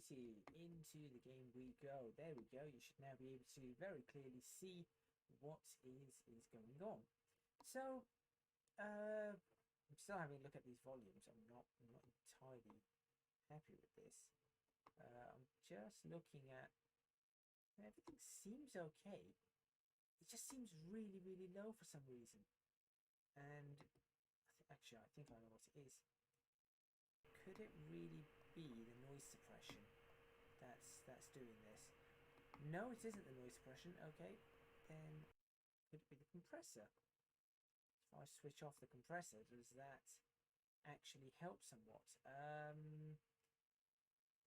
Alrighty, into the game we go. There we go. You should now be able to very clearly see what is going on. So, I'm still having a look at these volumes. I'm not entirely happy with this. I'm just looking at everything seems okay. It just seems really low for some reason. And actually, I think I know what it is. Could it really be the noise suppression that's doing this? No, it isn't the noise suppression. Okay, then could it be the compressor? If I switch off the compressor, does that actually help somewhat?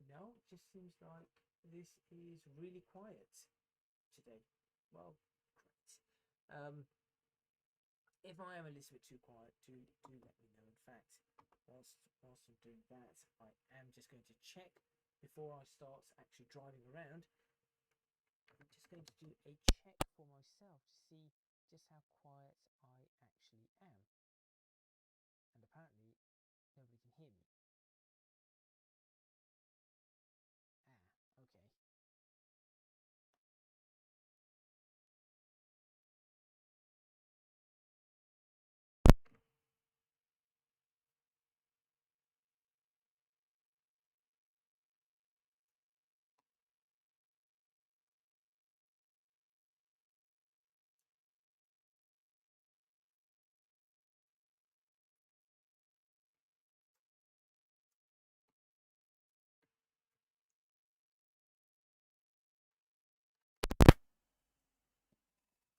No, it just seems like this is really quiet today. Well, great. If I am a little bit too quiet, do let me know. In fact, whilst I'm doing that, I am just going to check before I start actually driving around. I'm just going to do a check for myself to see just how quiet I actually am. And apparently, nobody can hear me. Okay.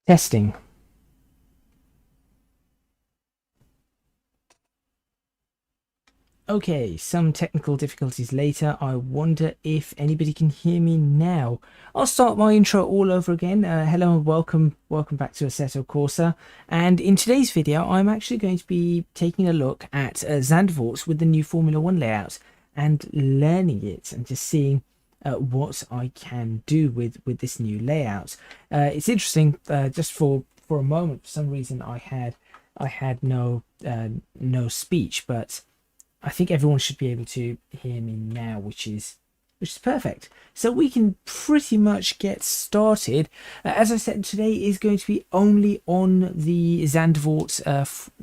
Testing. Okay, some technical difficulties later. I wonder if anybody can hear me now. I'll start my intro all over again. Hello and welcome back to Assetto Corsa. And in today's video, I'm actually going to be taking a look at Zandvoort with the new Formula 1 layout and learning it and just seeing what I can do with this new layout. It's interesting. Just for a moment, for some reason, I had no speech, but I think everyone should be able to hear me now, which is perfect. So we can pretty much get started. As I said, today is going to be only on the Zandvoort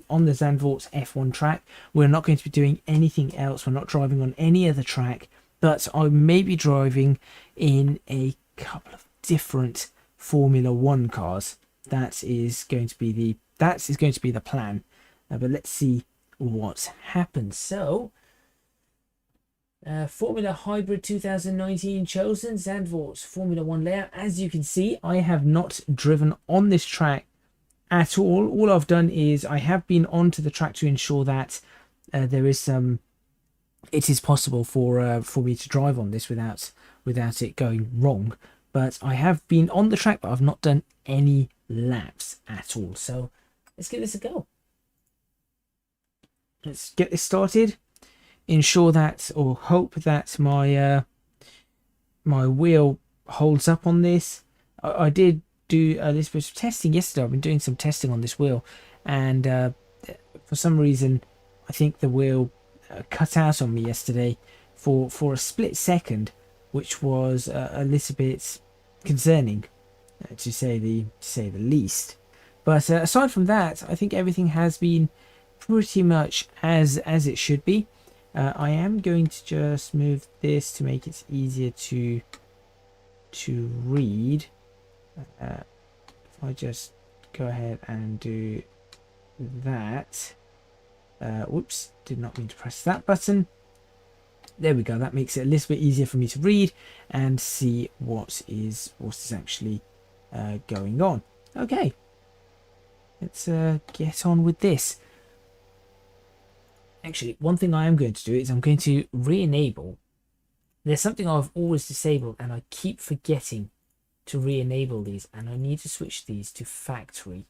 F1 track. We're not going to be doing anything else. We're not driving on any other track, but I may be driving in a couple of different Formula 1 cars. That is going to be the plan. But let's see what happens. So Formula Hybrid 2019 chosen, Zandvoort Formula 1 layout. As you can see, I have not driven on this track at all. All I've done is I have been onto the track to ensure that there is it is possible for me to drive on this without it going wrong. But I have been on the track, but I've not done any laps at all. So let's give this a go. Let's get this started. Ensure that, or hope that my wheel holds up on this. I did do a little bit of testing yesterday. I've been doing some testing on this wheel, and for some reason, I think the wheel cut out on me yesterday for a split second, which was a little bit concerning, to say the least. But aside from that, I think everything has been pretty much as it should be. I am going to just move this to make it easier to read. If I just go ahead and do that. Whoops, did not mean to press that button. There we go. That makes it a little bit easier for me to read and see what is actually going on. Okay, let's get on with this. Actually, one thing I am going to do is I'm going to re-enable. There's something I've always disabled and I keep forgetting to re-enable these, and I need to switch these to factory.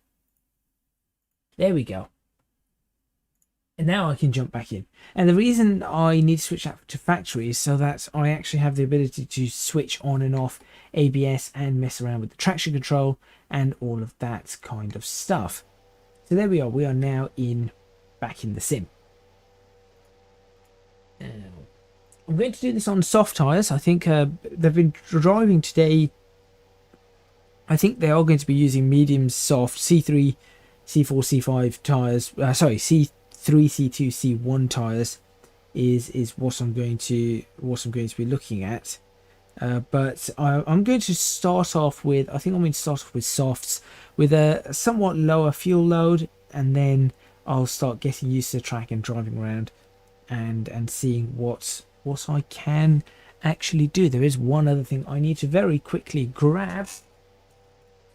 There we go. And now I can jump back in. And the reason I need to switch that to factory is so that I actually have the ability to switch on and off ABS and mess around with the traction control and all of that kind of stuff. So there we are. We are now back in the sim. I'm going to do this on soft tyres. I think they've been driving today. I think they are going to be using medium soft C3, C4, C5 tyres. Sorry, C3, C2, C1 tyres is what I'm going to be looking at. But I'm going to start off with, I think I'm going to start off with softs with a somewhat lower fuel load, and then I'll start getting used to the track and driving around and seeing what I can actually do. There is one other thing I need to very quickly grab.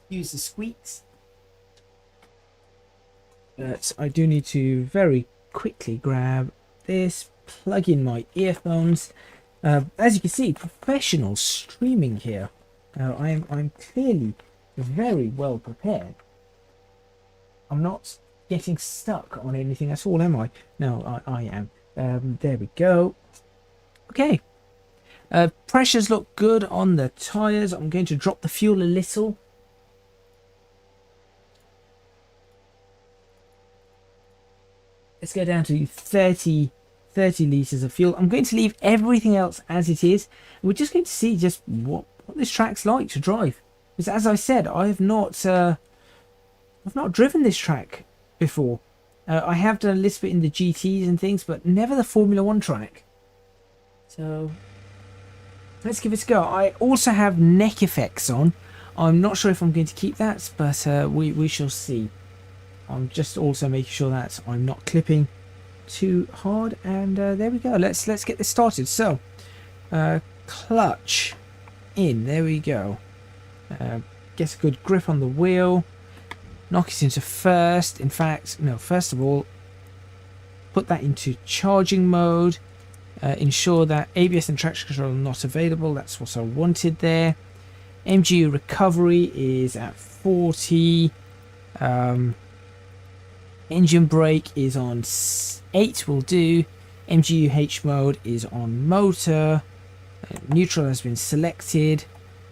Use the squeaks. But I do need to very quickly grab this, plug in my earphones. As you can see, professional streaming here. I'm clearly very well prepared. I'm not getting stuck on anything at all, am I? No, I am. There we go. Okay. Pressures look good on the tyres. I'm going to drop the fuel a little. Let's go down to 30 litres of fuel. I'm going to leave everything else as it is. We're just going to see just what this track's like to drive. Because as I said, I've not driven this track before. I have done a little bit in the GTs and things, but never the Formula 1 track. So let's give it a go. I also have neck effects on. I'm not sure if I'm going to keep that, but we shall see. I'm just also making sure that I'm not clipping too hard, and there we go. Let's get this started. So clutch in, there we go. Get a good grip on the wheel, knock it into first. In fact, no, first of all, put that into charging mode. Ensure that ABS and traction control are not available. That's what I wanted there. MGU recovery is at 40. Engine brake is on 8, will do. MGUH mode is on motor. Neutral has been selected.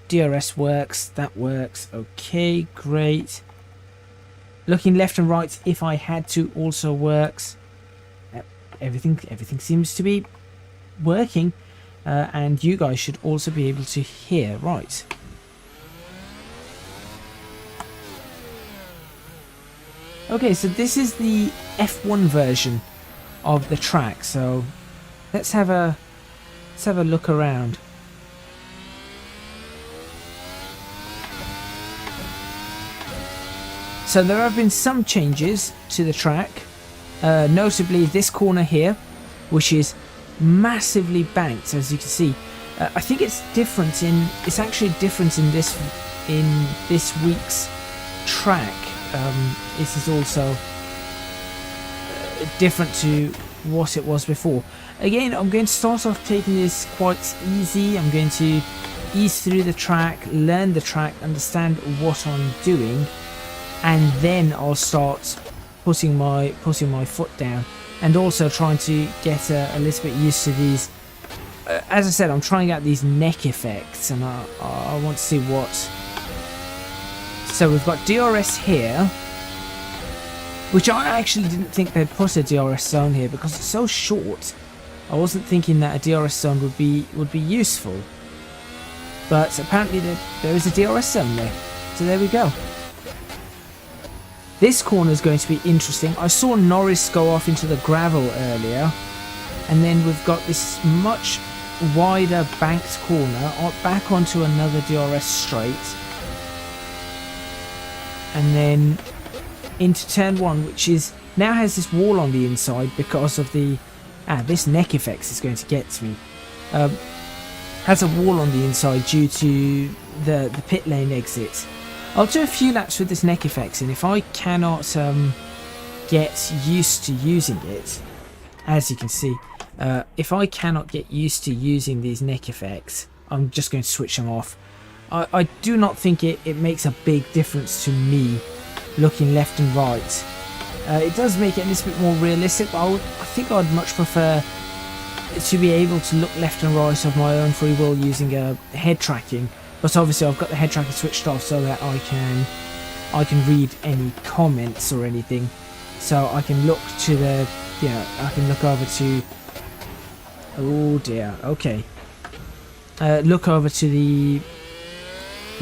DRS works, that works. Okay, great. Looking left and right, if I had to, also works. Everything seems to be working, and you guys should also be able to hear. Right. Okay, so this is the F1 version of the track. So let's have a look around. So there have been some changes to the track, notably this corner here, which is massively banked, as you can see. I think it's actually different in this week's track. This is also different to what it was before. Again, I'm going to start off taking this quite easy. I'm going to ease through the track, learn the track, understand what I'm doing, and then I'll start putting my foot down, and also trying to get a little bit used to these. As I said, I'm trying out these neck effects, and I want to see what. So we've got DRS here, which I actually didn't think they'd put a DRS zone here because it's so short. I wasn't thinking that a DRS zone would be useful, but apparently there is a DRS zone there. So there we go. This corner is going to be interesting. I saw Norris go off into the gravel earlier, and then we've got this much wider banked corner back onto another DRS straight, and then into turn 1, which is now has this wall on the inside because of the this neck effects is going to get to me. Has a wall on the inside due to the pit lane exit. I'll do a few laps with this neck effects, and if I cannot get used to using it, as you can see, if I cannot get used to using these neck effects, I'm just going to switch them off. I do not think it makes a big difference to me looking left and right. It does make it a little bit more realistic, but I think I'd much prefer to be able to look left and right of my own free will using head tracking. But obviously I've got the head tracker switched off so that I can read any comments or anything. So I can look to I can look over to Oh dear. Okay. Look over to the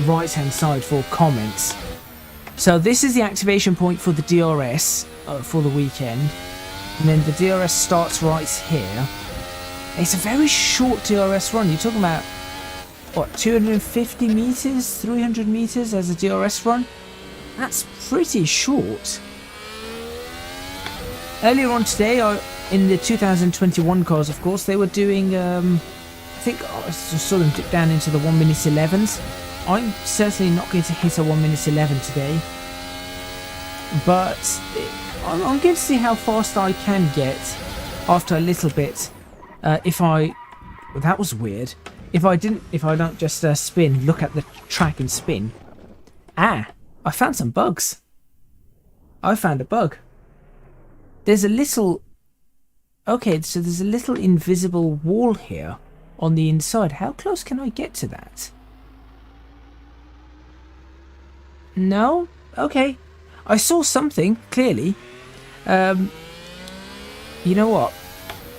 right hand side for comments. So this is the activation point for the DRS for the weekend, and then the DRS starts right here. It's a very short DRS run. You're talking about what, 250 meters, 300 meters as a DRS run? That's pretty short. Earlier on today, in the 2021 cars, of course, they were doing, I think I saw them dip down into the 1 minute 11s. I'm certainly not going to hit a 1 minute 11 today, but I'm going to see how fast I can get after a little bit. That was weird. If I don't just spin, look at the track and spin. Ah, I found some bugs. I found a bug. There's a little... Okay, so there's a little invisible wall here on the inside. How close can I get to that? No? Okay. I saw something, clearly. You know what?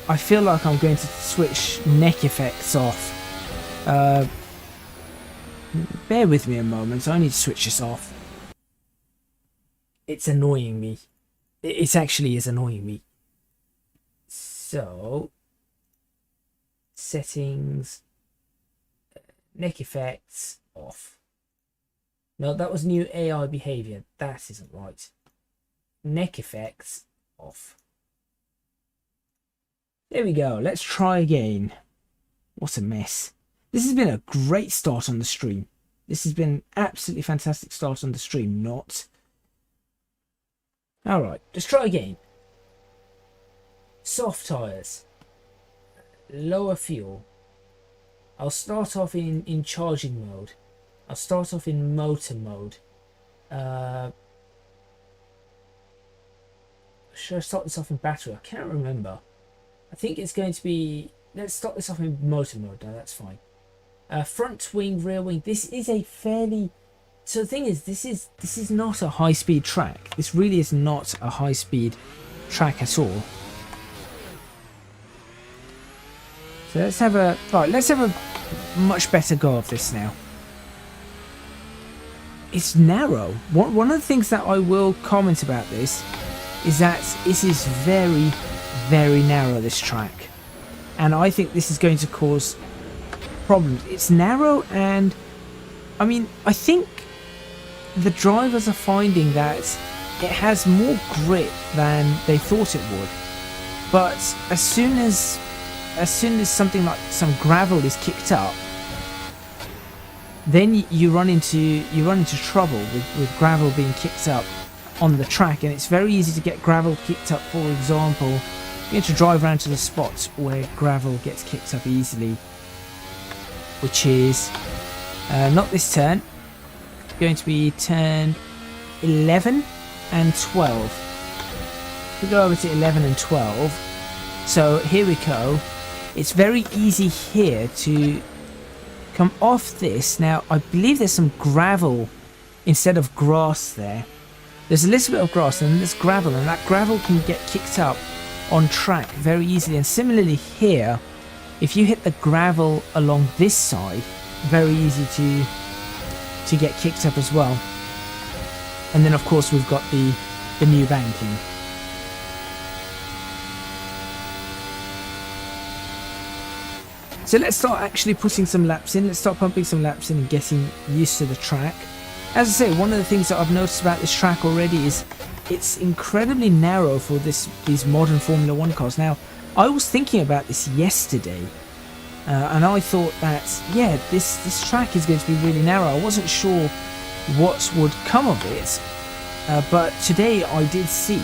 I feel like I'm going to switch neck effects off. Bear with me a moment. I need to switch this off. It's annoying me. It actually is annoying me. So, settings, neck effects off. No, that was new AI behavior. That isn't right. Neck effects off. There we go. Let's try again. What a mess. This has been a great start on the stream. This has been an absolutely fantastic start on the stream. Not. Alright, let's try again. Soft tyres. Lower fuel. I'll start off in charging mode. I'll start off in motor mode. Should I start this off in battery? I can't remember. I think it's going to be... Let's start this off in motor mode. No, that's fine. Front wing, rear wing. This is a fairly... So the thing is, this is not a high-speed track. This really is not a high-speed track at all. So let's have a... Right, let's have a much better go of this now. It's narrow. One of the things that I will comment about this is that it is very, very narrow, this track. And I think this is going to cause problems. It's narrow, and I mean, I think the drivers are finding that it has more grip than they thought it would. But as soon as something like some gravel is kicked up, then you run into trouble with gravel being kicked up on the track, and it's very easy to get gravel kicked up. For example, you need to drive around to the spots where gravel gets kicked up easily, which is not this turn. Going to be turn 11 and 12. We go over to 11 and 12. So here we go. It's very easy here to come off this. Now I believe there's some gravel instead of grass there. There's a little bit of grass and there's gravel, and that gravel can get kicked up on track very easily. And similarly here, if you hit the gravel along this side, very easy to get kicked up as well. And then of course we've got the new banking. So let's start actually putting some laps in. Let's start pumping some laps in and getting used to the track. As I say, one of the things that I've noticed about this track already is it's incredibly narrow for these modern Formula 1 cars. Now, I was thinking about this yesterday, and I thought that, yeah, this track is going to be really narrow. I wasn't sure what would come of it, but today I did see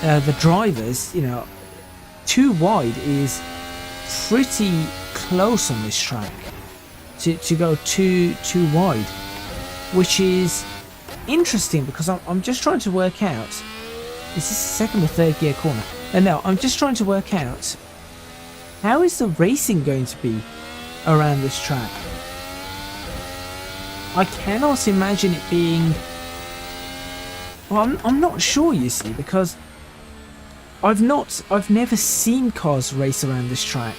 the drivers, you know, too wide is pretty close on this track to go too wide, which is interesting because I'm just trying to work out, is this second or third gear corner? And no, I'm just trying to work out how is the racing going to be around this track. I cannot imagine it being, well, I'm not sure, you see, because I've never seen cars race around this track.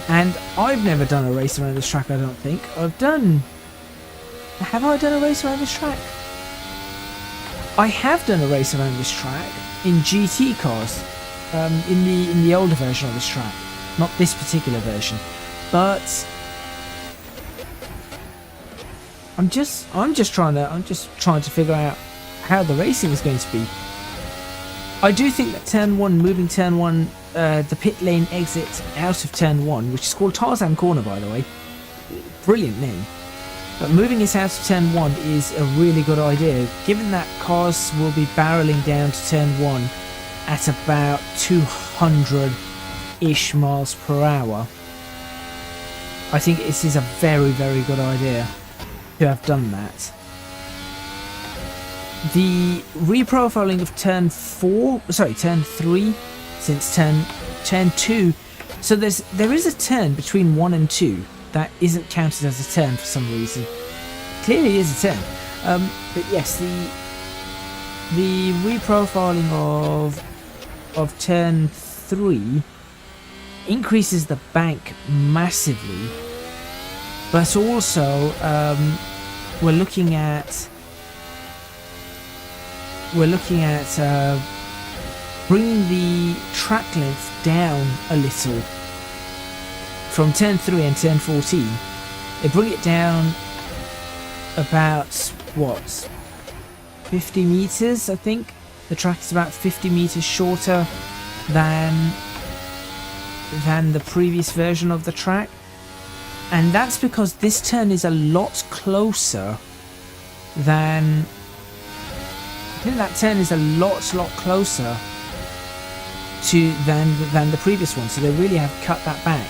And I've never done a race around this track, I don't think. Have I done a race around this track? I have done a race around this track in GT cars, in the older version of this track, not this particular version, but I'm just trying to figure out how the racing is going to be. I do think that moving turn 1, the pit lane exit out of turn 1, which is called Tarzan Corner, by the way, brilliant name. But moving it out of turn 1 is a really good idea, given that cars will be barreling down to turn 1 at about 200-ish miles per hour. I think this is a very, very good idea to have done that. The reprofiling of turn 3, since turn 2, so there is a turn between 1 and 2 that isn't counted as a turn for some reason. Clearly is a turn, but yes, the reprofiling of turn 3 increases the bank massively, but also we're looking at bringing the track length down a little. From turn 3 and turn 14, they bring it down about, what, 50 meters, I think? The track is about 50 meters shorter than the previous version of the track. And that's because this turn is a lot closer than... I think that turn is a lot closer than the previous one. So they really have cut that back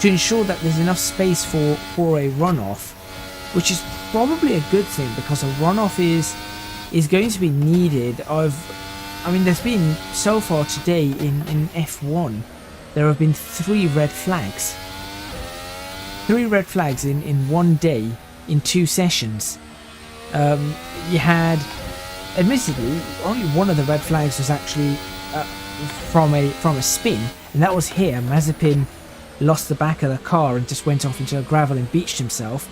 to ensure that there's enough space for a runoff, which is probably a good thing, because a runoff is going to be needed. I mean, there's been, so far today in F1, there have been 3 red flags. 3 red flags in one day, in 2 sessions. You had, admittedly, only one of the red flags was actually from a spin, and that was here. Mazepin lost the back of the car and just went off into the gravel and beached himself,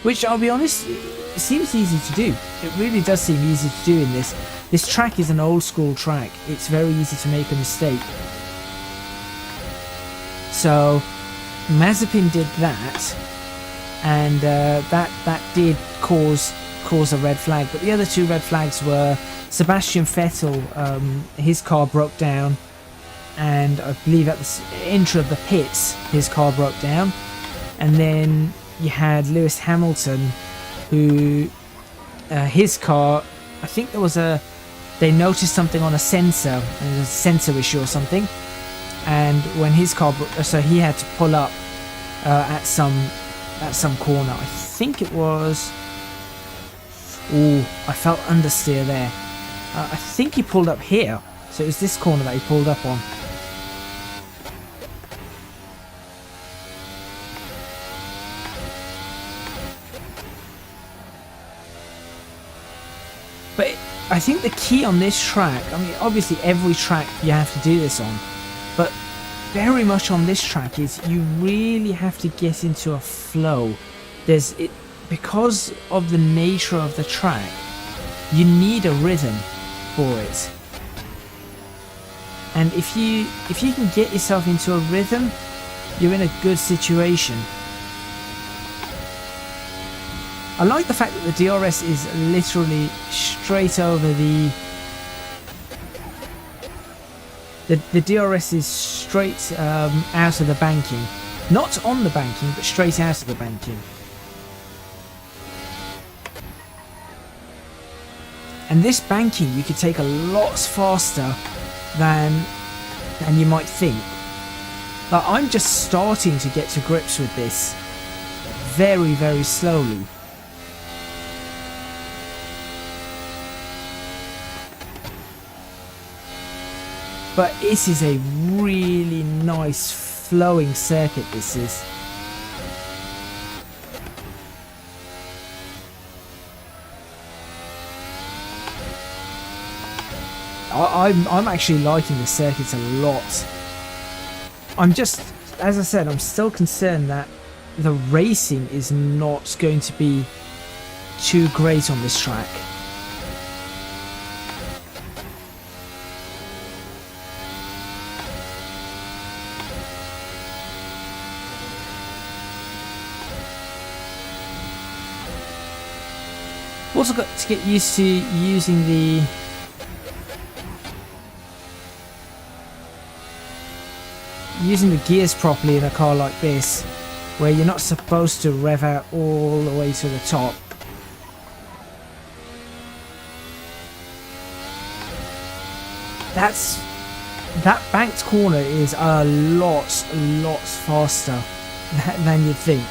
which, I'll be honest, it seems easy to do. It really does seem easy to do in this. This track is an old school track. It's very easy to make a mistake. So Mazepin did that, and that did cause a red flag. But the other 2 red flags were Sebastian Vettel. His car broke down, and I believe at the entry of the pits his car broke down. And then you had Lewis Hamilton, who his car, I think they noticed something on a sensor, and it was a sensor issue or something, and when his car so he had to pull up at some corner. I think it was, I felt understeer there. I think he pulled up here, so it was this corner that he pulled up on. But I think the key on this track, I mean, obviously every track you have to do this on, but very much on this track, is you really have to get into a flow. Because of the nature of the track, you need a rhythm for it. And if you can get yourself into a rhythm, you're in a good situation. I like the fact that the DRS is literally straight over the DRS is straight out of the banking. Not on the banking, but straight out of the banking. And this banking you could take a lot faster than you might think. But I'm just starting to get to grips with this very, very slowly. But it is a really nice flowing circuit, this is. I'm actually liking the circuits a lot. I'm just, as I said, I'm still concerned that the racing is not going to be too great on this track. Also got to get used to using the gears properly in a car like this, where you're not supposed to rev out all the way to the top. That banked corner is a lot faster than you'd think.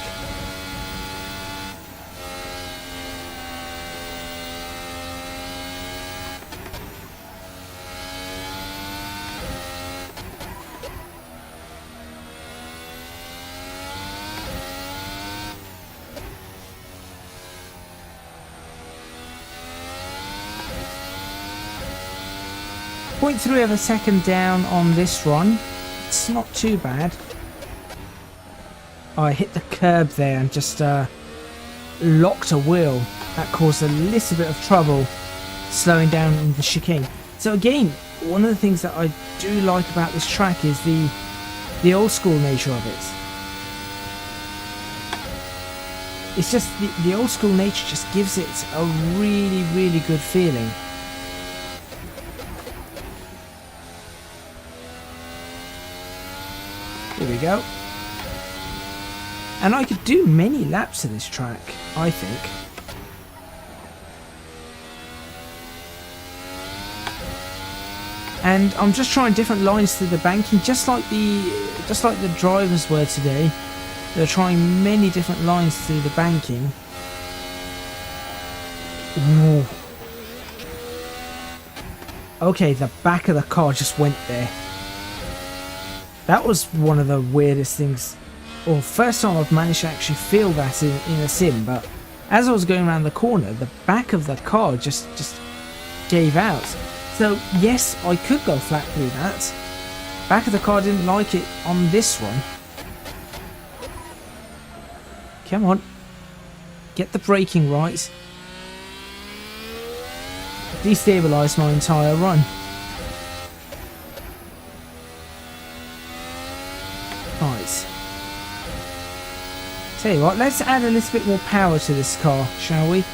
.3 of a second down on this run. It's not too bad. Oh, I hit the curb there and just locked a wheel. That caused a little bit of trouble slowing down in the chicane. So again, one of the things that I do like about this track is the old school nature of it. It's just the old school nature just gives it a really good feeling. Here we go. And I could do many laps of this track, I think. And I'm just trying different lines through the banking, just like the drivers were today. They're trying many different lines through the banking. Ooh. Okay, the back of the car just went there. That was one of the weirdest things, or first time I've managed to actually feel that in a sim, but as I was going around the corner, the back of the car just gave out. So yes, I could go flat through that. Back of the car didn't like it on this one. Come on. Get the braking right. Destabilise my entire run. Right. Tell you what, let's add a little bit more power to this car, shall we?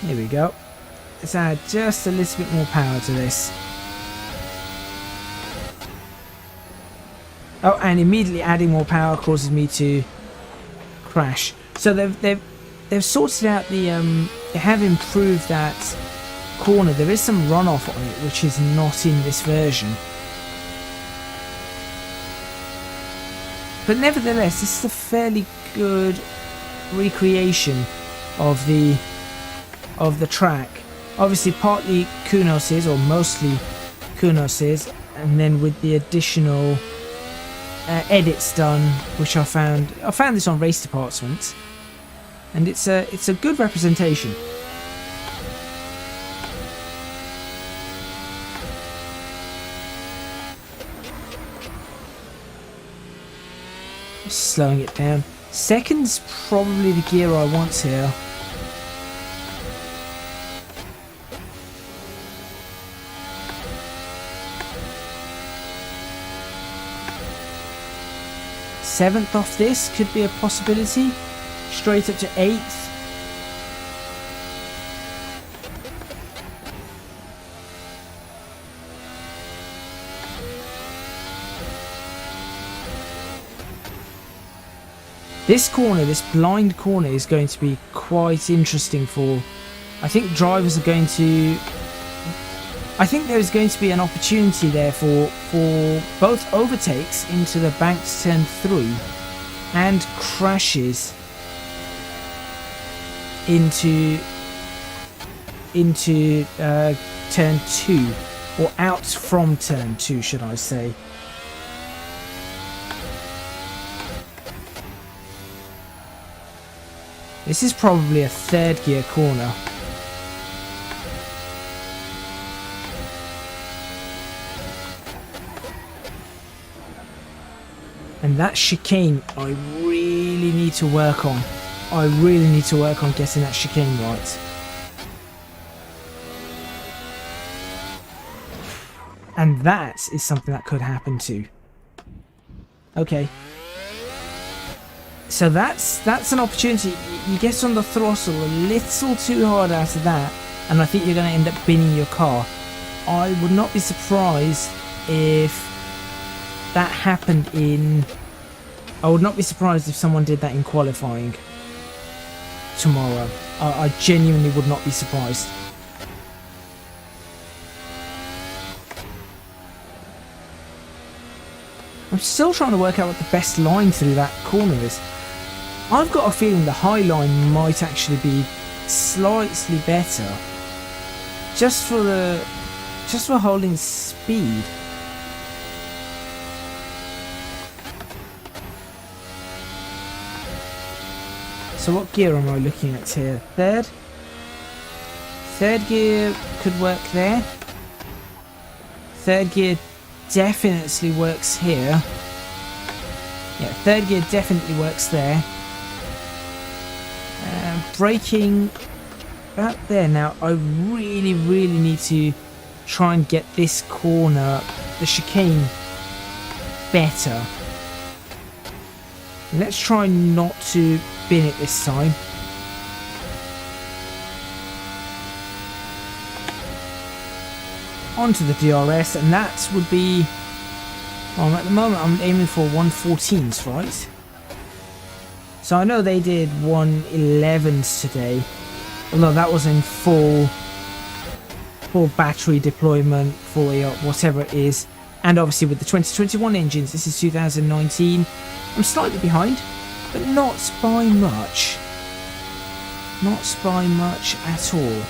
Here we go. Let's add just a little bit more power to this. Oh, and immediately adding more power causes me to crash. So they've sorted out the they have improved that corner. There is some runoff on it which is not in this version, but nevertheless this is a fairly good recreation of the track. Obviously partly Kunos's, or mostly Kunos's, and then with the additional edits done, which I found this on Race Department, and it's a good representation. Just slowing it down. Second's probably the gear I want here. Seventh off this could be a possibility. Straight up to 8th. This corner, this blind corner, is going to be quite interesting for... I think drivers are going to... I think there's going to be an opportunity there for both overtakes into the banked turn 3 and crashes into turn 2, or out from turn 2, should I say. This is probably a third gear corner. And that chicane I really need to work on. I really need to work on getting that chicane right. And that is something that could happen too. Okay. So that's an opportunity. You get on the throttle a little too hard after that, and I think you're going to end up binning your car. I would not be surprised if that happened in... I would not be surprised if someone did that in qualifying tomorrow. I genuinely would not be surprised. I'm still trying to work out what the best line through that corner is. I've got a feeling the high line might actually be slightly better. Just for holding speed. So what gear am I looking at here? Third? Third gear could work there. Third gear definitely works here. Yeah, third gear definitely works there. Braking about there. Now I really need to try and get this corner, the chicane, better. Let's try not to bin it this time. Onto the DRS, and that would be... Well, at the moment I'm aiming for 114s, right? So I know they did 111s today, although that was in full battery deployment, fully up, whatever it is. And obviously with the 2021 engines, this is 2019. I'm slightly behind, but not by much. Not by much at all.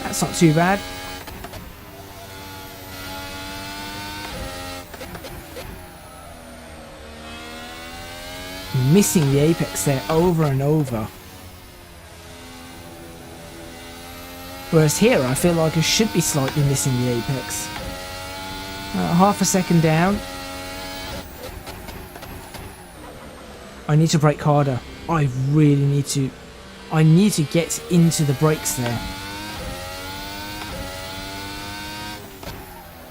That's not too bad. Missing the apex there over and over. Whereas here I feel like I should be slightly missing the apex. Half a second down. I need to brake harder. I really need to. I need to get into the brakes there.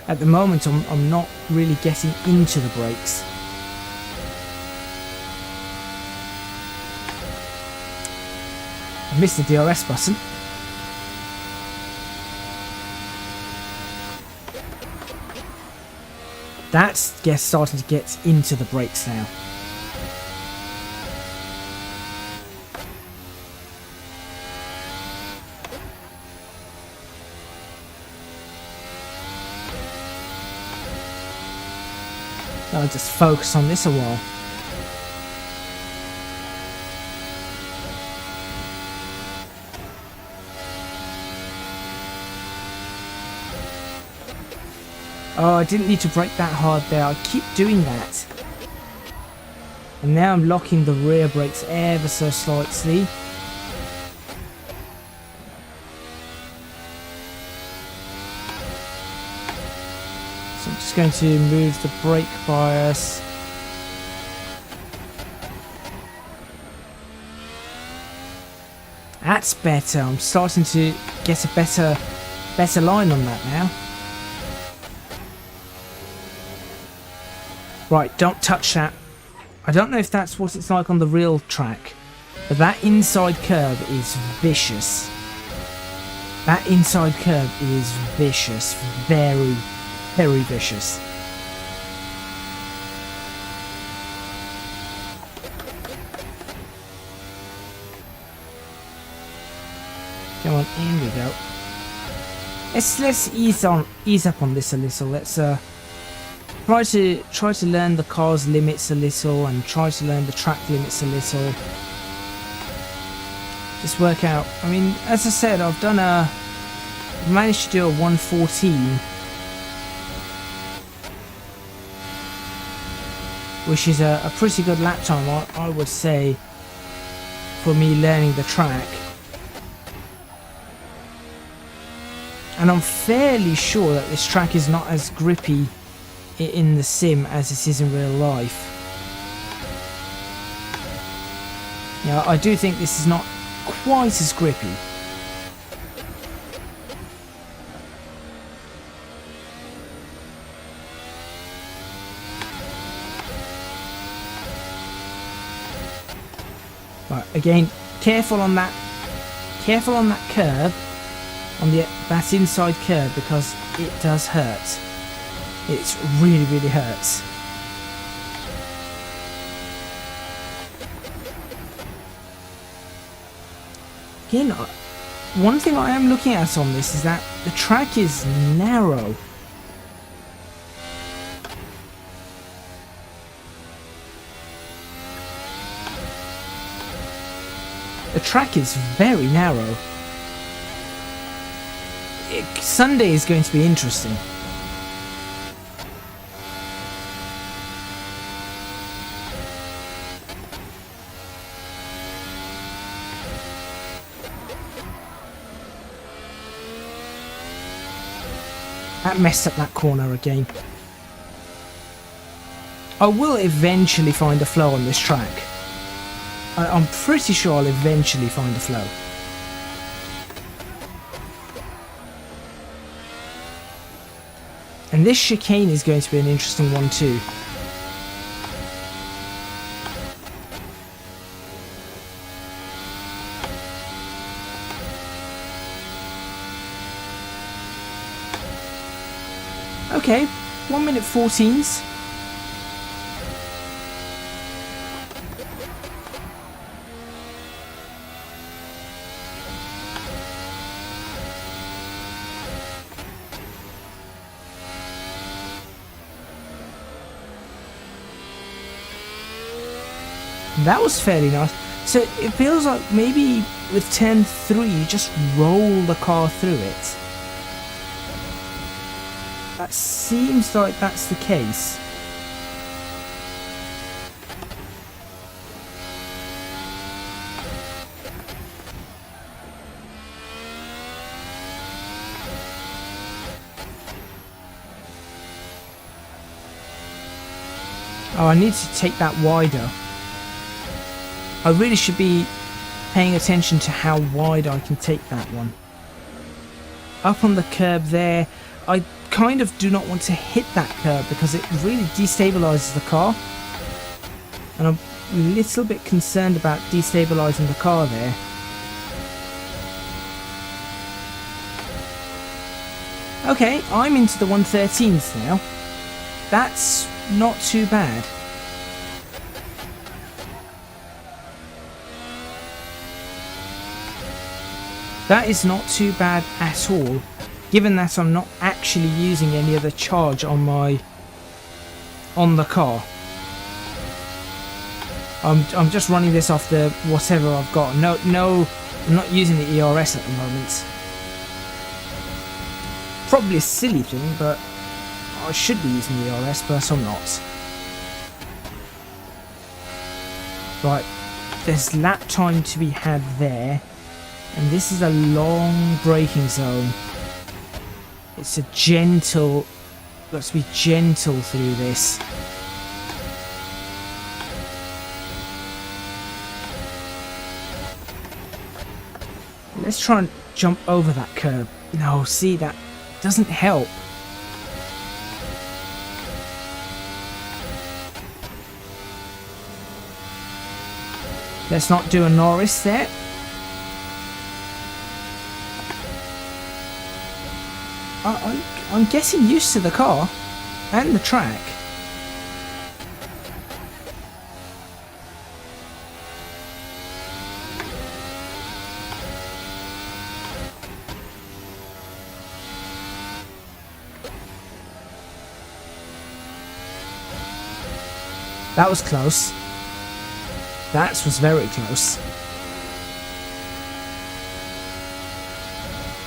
At the moment I'm not really getting into the brakes. I missed the DRS button. That's starting to get into the brakes now. I'll just focus on this a while. Oh, I didn't need to brake that hard there. I keep doing that. And now I'm locking the rear brakes ever so slightly. So I'm just going to move the brake bias. That's better. I'm starting to get a better line on that now. Right, don't touch that. I don't know if that's what it's like on the real track, but that inside curve is vicious. That inside curve is vicious. Very, very vicious. Come on, in we go. Let's ease up on this a little. Let's try to learn the car's limits a little and try to learn the track limits a little. Just work out. I mean, as I said, I've managed to do a 114. which is a pretty good lap time, I would say, for me learning the track. And I'm fairly sure that this track is not as grippy in the sim as it is in real life. Yeah, I do think this is not quite as grippy. Right, again, careful on that curb, on that inside curb, because it does hurt. It really, really hurts. Again, one thing I am looking at on this is that the track is narrow. The track is very narrow. Sunday is going to be interesting. That messed up that corner again. I will eventually find a flow on this track. I'm pretty sure I'll eventually find a flow. And this chicane is going to be an interesting one too. Okay, 1 minute 14s. That was fairly nice. So it feels like maybe with turn 3 you just roll the car through it. That seems like that's the case. Oh, I need to take that wider. I really should be paying attention to how wide I can take that one. Up on the curb there, I kind of do not want to hit that curb because it really destabilizes the car. And I'm a little bit concerned about destabilizing the car there. Okay, I'm into the 113s now. That's not too bad. That is not too bad at all, given that I'm not actually using any other charge on the car. I'm just running this off the whatever I've got. No, I'm not using the ERS at the moment. Probably a silly thing, but I should be using the ERS, but I'm not. Right, there's lap time to be had there. And this is a long braking zone. It's a gentle... Let's be gentle through this. Let's try and jump over that curb. No, see, that doesn't help. Let's not do a Norris there. I'm getting used to the car and the track. That was close. That was very close.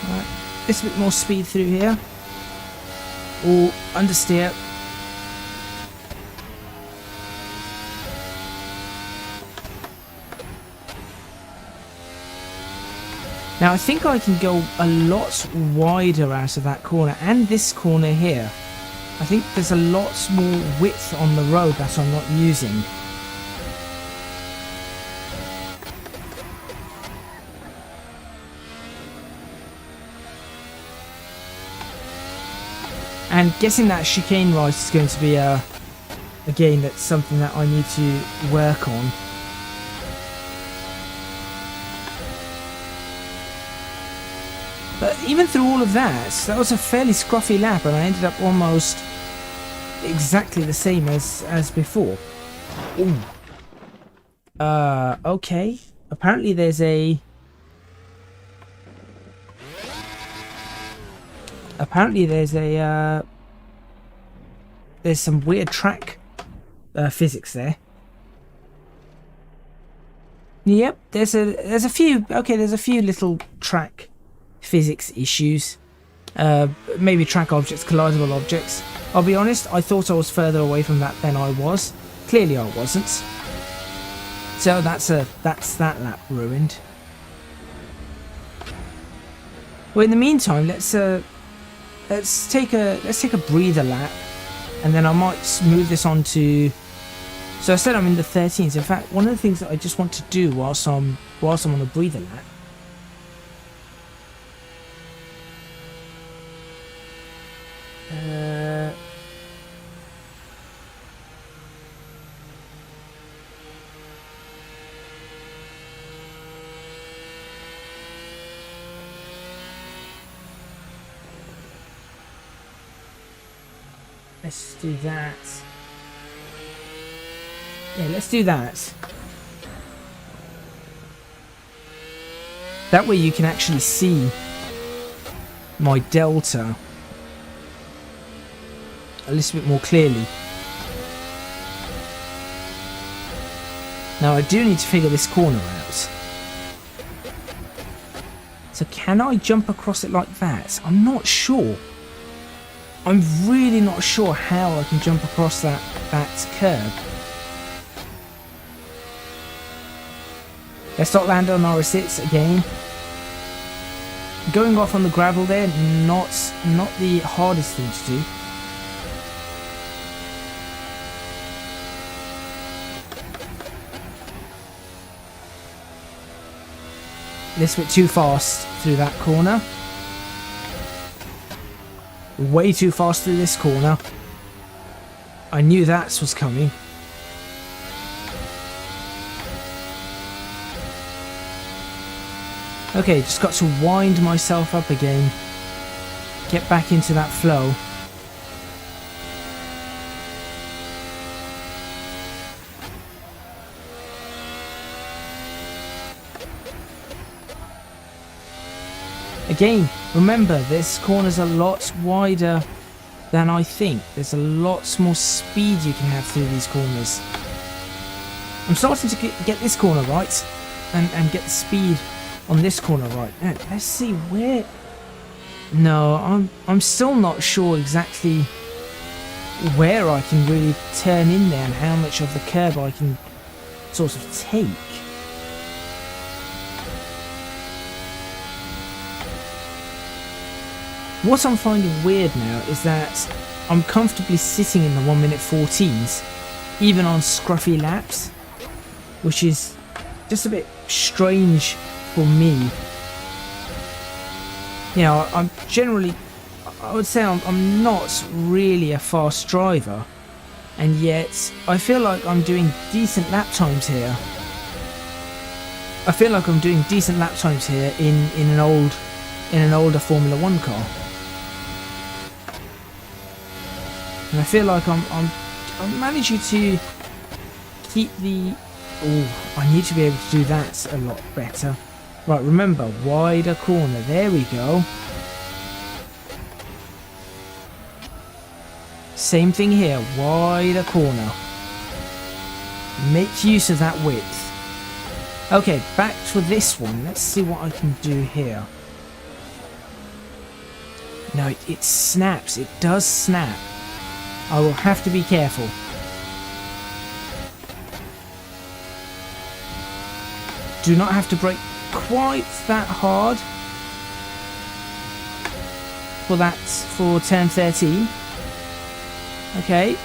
Right. Little bit more speed through here. Or understeer. Now I think I can go a lot wider out of that corner and this corner here. I think there's a lot more width on the road that I'm not using. And getting that chicane right is going to be again, that's something that I need to work on. But even through all of that was a fairly scruffy lap, and I ended up almost exactly the same as before. Ooh. Okay. Apparently there's a... there's some weird track physics there. Yep, there's a few little track physics issues. Maybe track objects, collidable objects. I'll be honest, I thought I was further away from that than I was. Clearly I wasn't. So that's that lap ruined. Well, in the meantime, let's take a breather lap, and then I might move this on to... So I said I'm in the 13s. In fact, one of the things that I just want to do whilst I'm on a breather lap, let's do that. Yeah, let's do that. That way you can actually see my delta a little bit more clearly. Now I do need to figure this corner out. So can I jump across it like that? I'm not sure. I'm really not sure how I can jump across that curb. Let's not land on our assists again. Going off on the gravel there, not the hardest thing to do. A little bit too fast through that corner. Way too fast through this corner. I knew that was coming. Okay, just got to wind myself up again. Get back into that flow. Again, remember, this corner's a lot wider than I think. There's a lot more speed you can have through these corners. I'm starting to get this corner right and get the speed on this corner right. Now, let's see where... No, I'm still not sure exactly where I can really turn in there and how much of the curb I can sort of take. What I'm finding weird now is that I'm comfortably sitting in the 1:14s, even on scruffy laps, which is just a bit strange for me. You know, I'm generally, I would say I'm not really a fast driver, and yet I feel like I'm doing decent lap times here. I feel like I'm doing decent lap times here in an older Formula 1 car. And I feel like I'm managing to keep the... Oh, I need to be able to do that a lot better. Right, remember, wider corner. There we go. Same thing here, wider corner. Make use of that width. Okay, back to this one. Let's see what I can do here. No, it snaps. It does snap. I will have to be careful. Do not have to brake quite that hard for turn 13. Okay.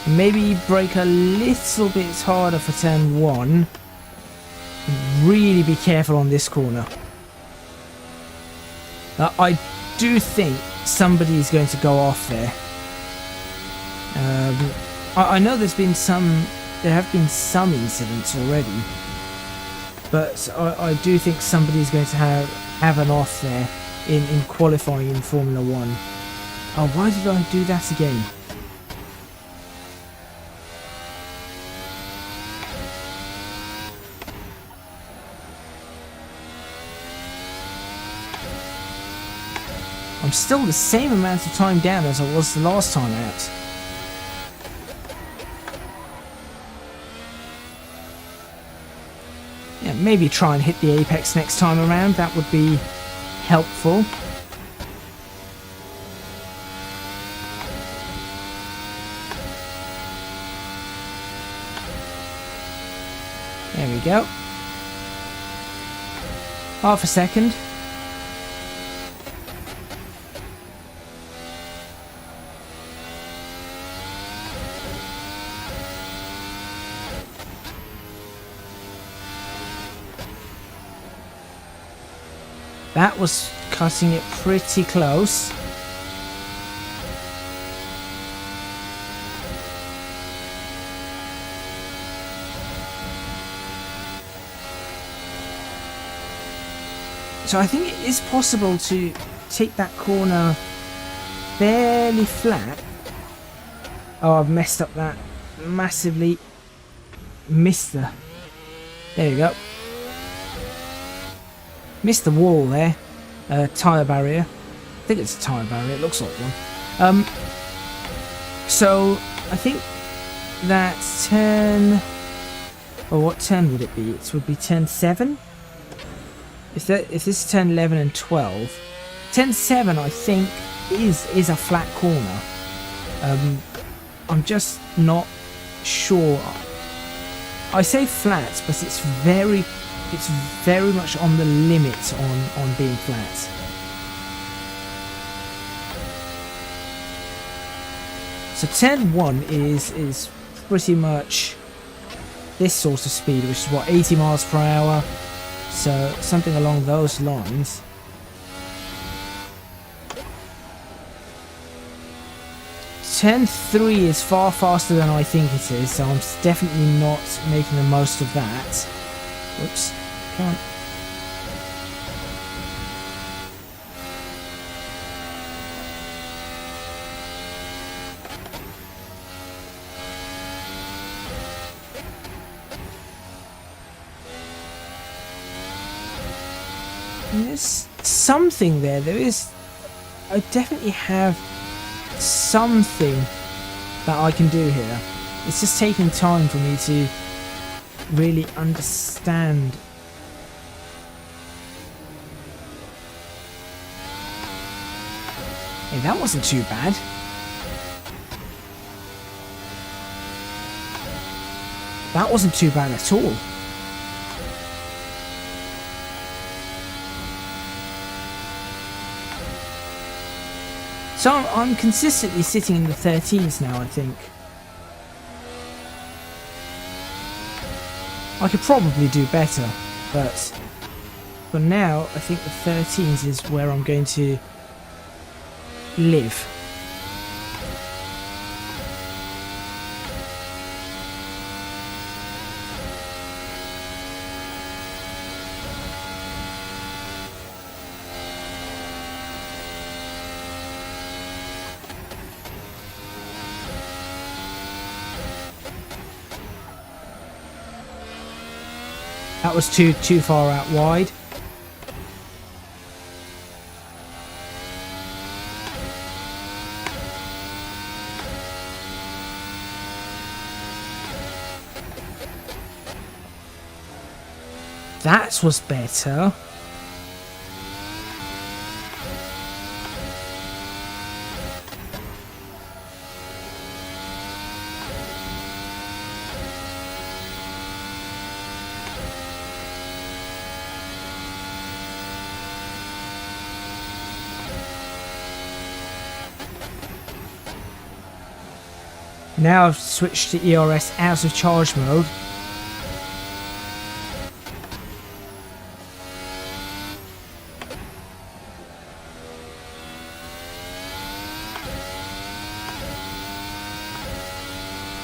Maybe brake a little bit harder for turn 1. Really be careful on this corner. I do think somebody is going to go off there. I know there have been some incidents already, but I do think somebody is going to have an off there in qualifying in Formula 1. Oh, why did I do that again? I'm still the same amount of time down as I was the last time out. Yeah, maybe try and hit the apex next time around. That would be helpful. There we go. Half a second. That was cutting it pretty close. So I think it is possible to take that corner fairly flat. Oh, I've messed up that massively. Missed the... There you go. Missed the wall there. Tyre barrier. I think it's a tyre barrier. It looks like one. So I think that turn... Or what turn would it be? It would be turn 7? If this is turn 11 and 12, turn 7 I think is a flat corner. I'm just not sure. I say flat, but it's very much on the limit on being flat. So turn 1 is pretty much this sort of speed, which is what, 80 miles per hour. So something along those lines. Turn 3 is far faster than I think it is, so I'm definitely not making the most of that. Whoops, can't. There's something there. I definitely have something that I can do here. It's just taking time for me to really understand. Hey, that wasn't too bad. That wasn't too bad at all. So I'm consistently sitting in the 13s now, I think. I could probably do better, but for now, I think the 13s is where I'm going to live. That was too far out wide. That was better. Now I've switched to ERS out of charge mode.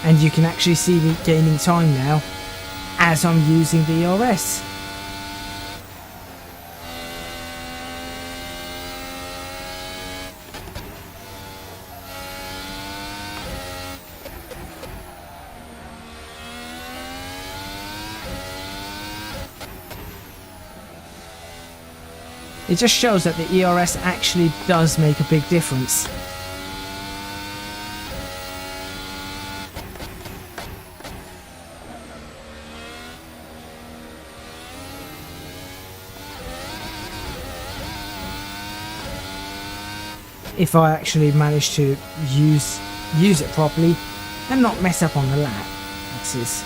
And you can actually see me gaining time now as I'm using the ERS. It just shows that the ERS actually does make a big difference. If I actually manage to use it properly and not mess up on the lap axis.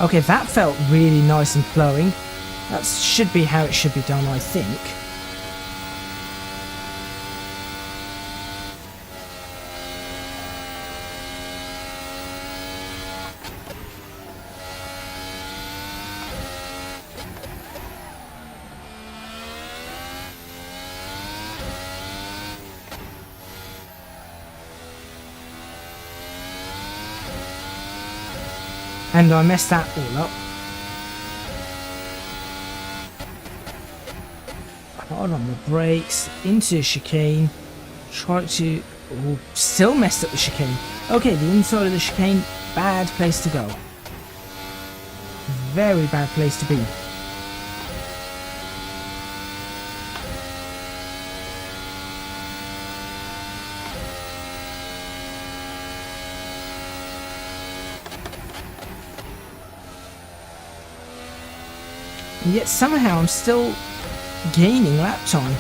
Okay, that felt really nice and flowing. That should be how it should be done, I think. And I messed that all up. Hard on the brakes, into the chicane. Try to... Oh, still messed up the chicane. Okay, the inside of the chicane, bad place to go. Very bad place to be. And yet somehow I'm still gaining lap time.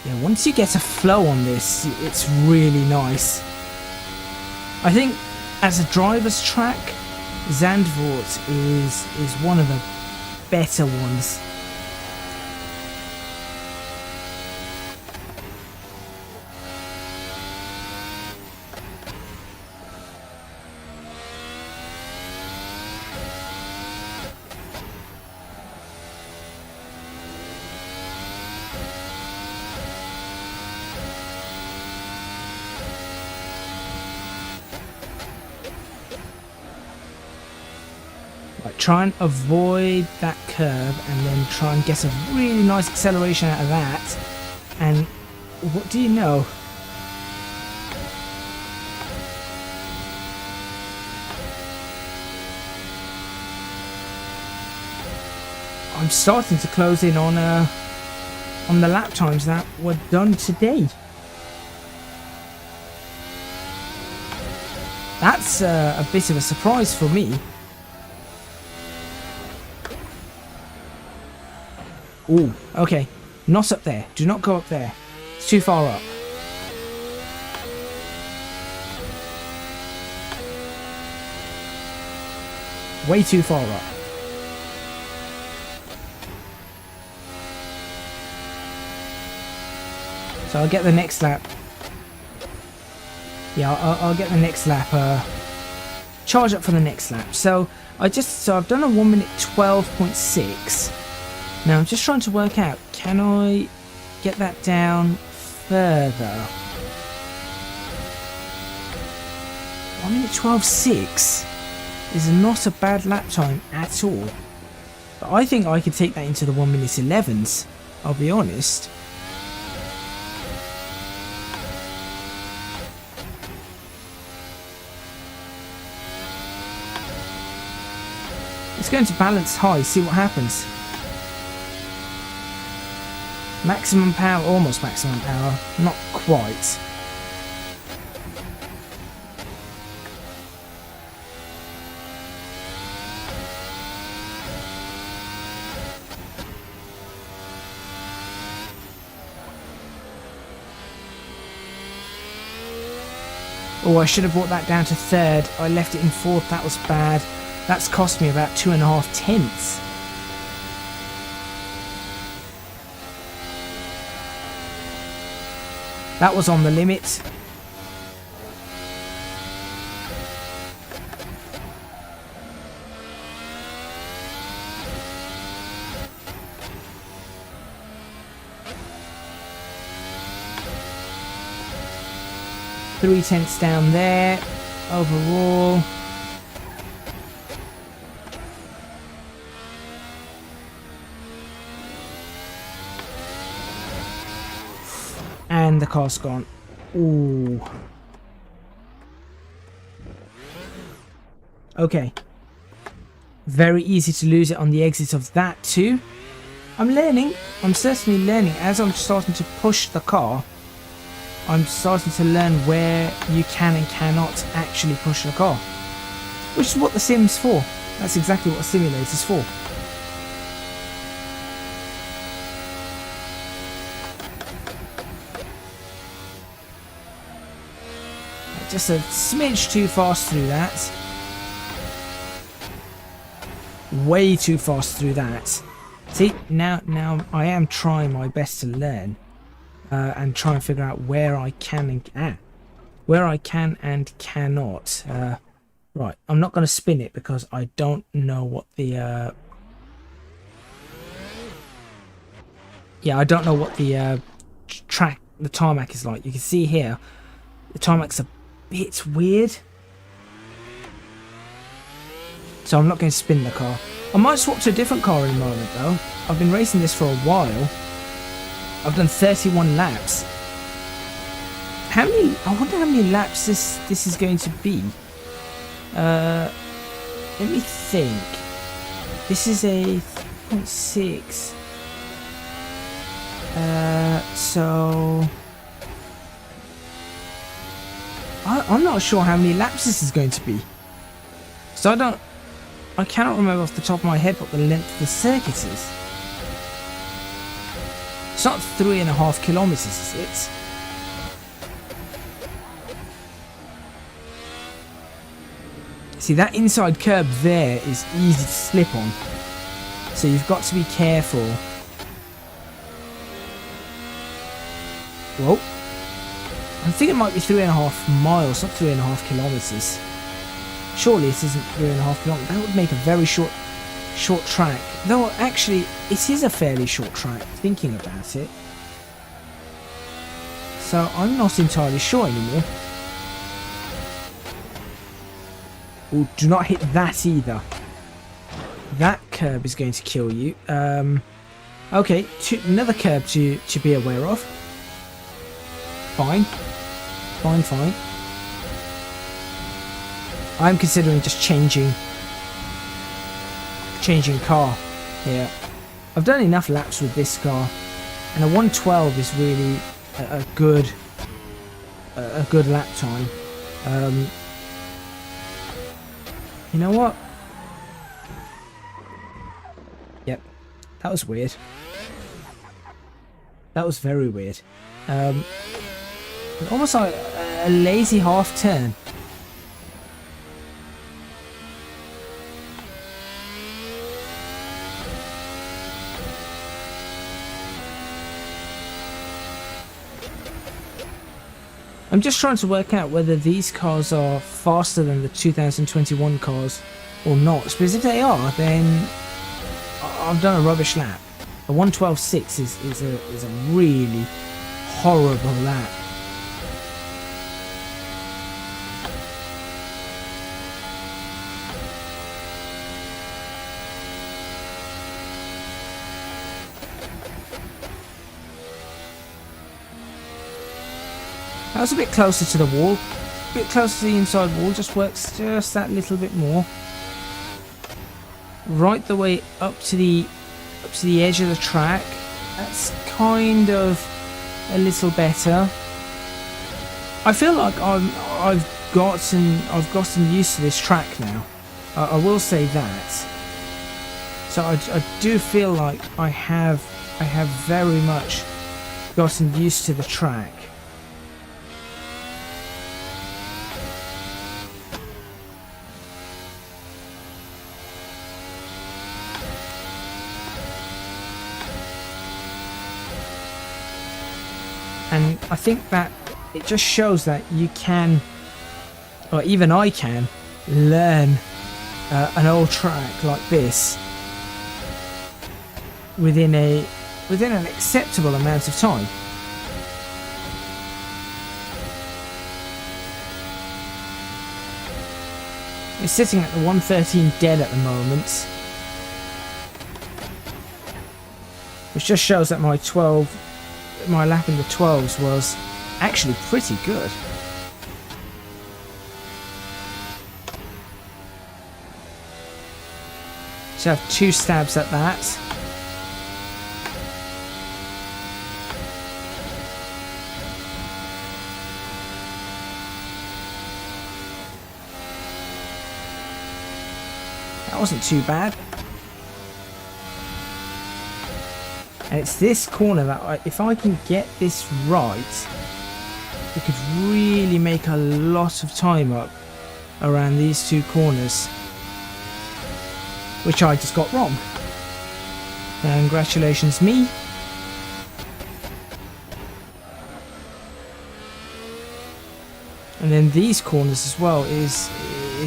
Yeah, once you get a flow on this, it's really nice. I think as a driver's track, Zandvoort is one of the better ones. Right, try and avoid that curve and then try and get a really nice acceleration out of that. And what do you know? I'm starting to close in on the lap times that were done today. That's a bit of a surprise for me. Ooh, okay. Not up there. Do not go up there. It's too far up. Way too far up. So I'll get the next lap. Yeah, I'll get the next lap. Charge up for the next lap. So I've done a 1 minute 12.6. Now I'm just trying to work out, can I get that down further? 1 minute 12.6 is not a bad lap time at all. But I think I could take that into the 1 minute 11s, I'll be honest. It's going to balance high, see what happens. Maximum power, almost maximum power, not quite. Oh, I should have brought that down to third. I left it in fourth. That was bad. That's cost me about 2.5 tenths. That was on the limit. Three tenths down there overall. And the car's gone. Ooh. Okay. Very easy to lose it on the exit of that too. I'm learning. I'm certainly learning. As I'm starting to push the car, I'm starting to learn where you can and cannot actually push the car. Which is what the sim's for. That's exactly what a simulator's for. Just a smidge too fast through that. Way too fast through that. See, now I am trying my best to learn and try and figure out where I can and cannot. Right, I'm not going to spin it because I don't know what the I don't know what the the tarmac is like. You can see here the tarmac's a bit weird, so I'm not going to spin the car. I might swap to a different car in a moment though. I've been racing this for a while. I've done 31 laps. I wonder how many laps this is going to be. Let me think. This is a 3.6. So I'm not sure how many laps this is going to be. So I cannot remember off the top of my head what the length of the circuit is. It's not 3.5 kilometers, is it? See, that inside curb there is easy to slip on. So you've got to be careful. Whoa. I think it might be 3.5 miles, not 3.5 kilometers. Surely it isn't 3.5 kilometers. That would make a very short track. Though actually, it is a fairly short track, thinking about it. So I'm not entirely sure anymore. Oh, do not hit that either. That curb is going to kill you. Okay, another curb to be aware of. Fine. Fine. I'm considering just changing car here. I've done enough laps with this car, and a 112 is really a good lap time. You know what? Yep, that was weird. That was very weird. Almost like a lazy half turn. I'm just trying to work out whether these cars are faster than the 2021 cars or not. Because if they are, then I've done a rubbish lap. A 112.6 is a really horrible lap. That was a bit closer to the wall. A bit closer to the inside wall, just works just that little bit more. Right the way up to the edge of the track. That's kind of a little better. I feel like I've gotten used to this track now. I will say that. So I do feel like I have very much gotten used to the track. I think that it just shows that you can, or even I can, learn an old track like this within an acceptable amount of time. It's sitting at the 113 dead at the moment, which just shows that my lap in the 12s was actually pretty good. So I have 2 stabs at that. That wasn't too bad. And it's this corner that if I can get this right, we could really make a lot of time up around these 2 corners, which I just got wrong. Congratulations me. And then these corners as well is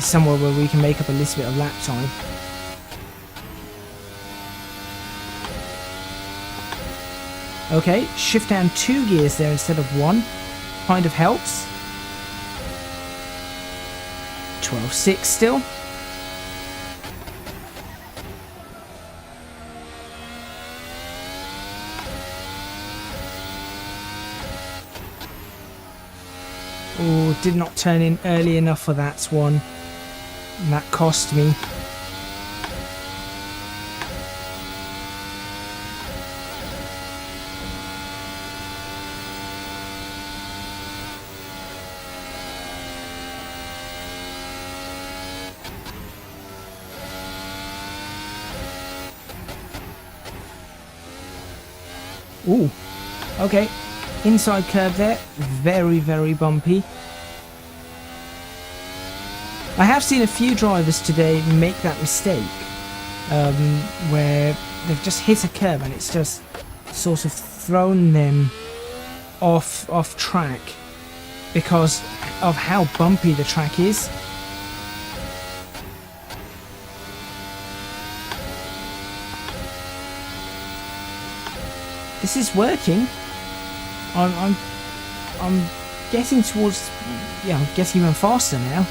somewhere where we can make up a little bit of lap time. Okay, shift down 2 gears there instead of 1. Kind of helps. 12.6 still. Oh, did not turn in early enough for that one. And that cost me. Ooh, okay. Inside curve there. Very, very bumpy. I have seen a few drivers today make that mistake, where they've just hit a curve and it's just sort of thrown them off track because of how bumpy the track is. This is working. I'm getting towards, yeah, I'm getting even faster now.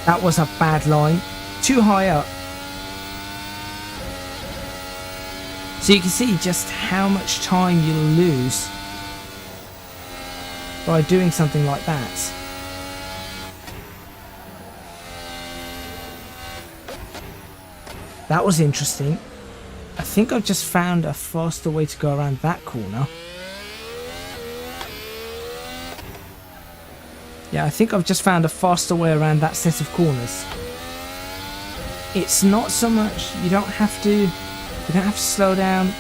That was a bad line. Too high up. So you can see just how much time you'll lose by doing something like that. That was interesting. I think I've just found a faster way to go around that corner. Yeah, I think I've just found a faster way around that set of corners. It's not so much, you don't have to slow down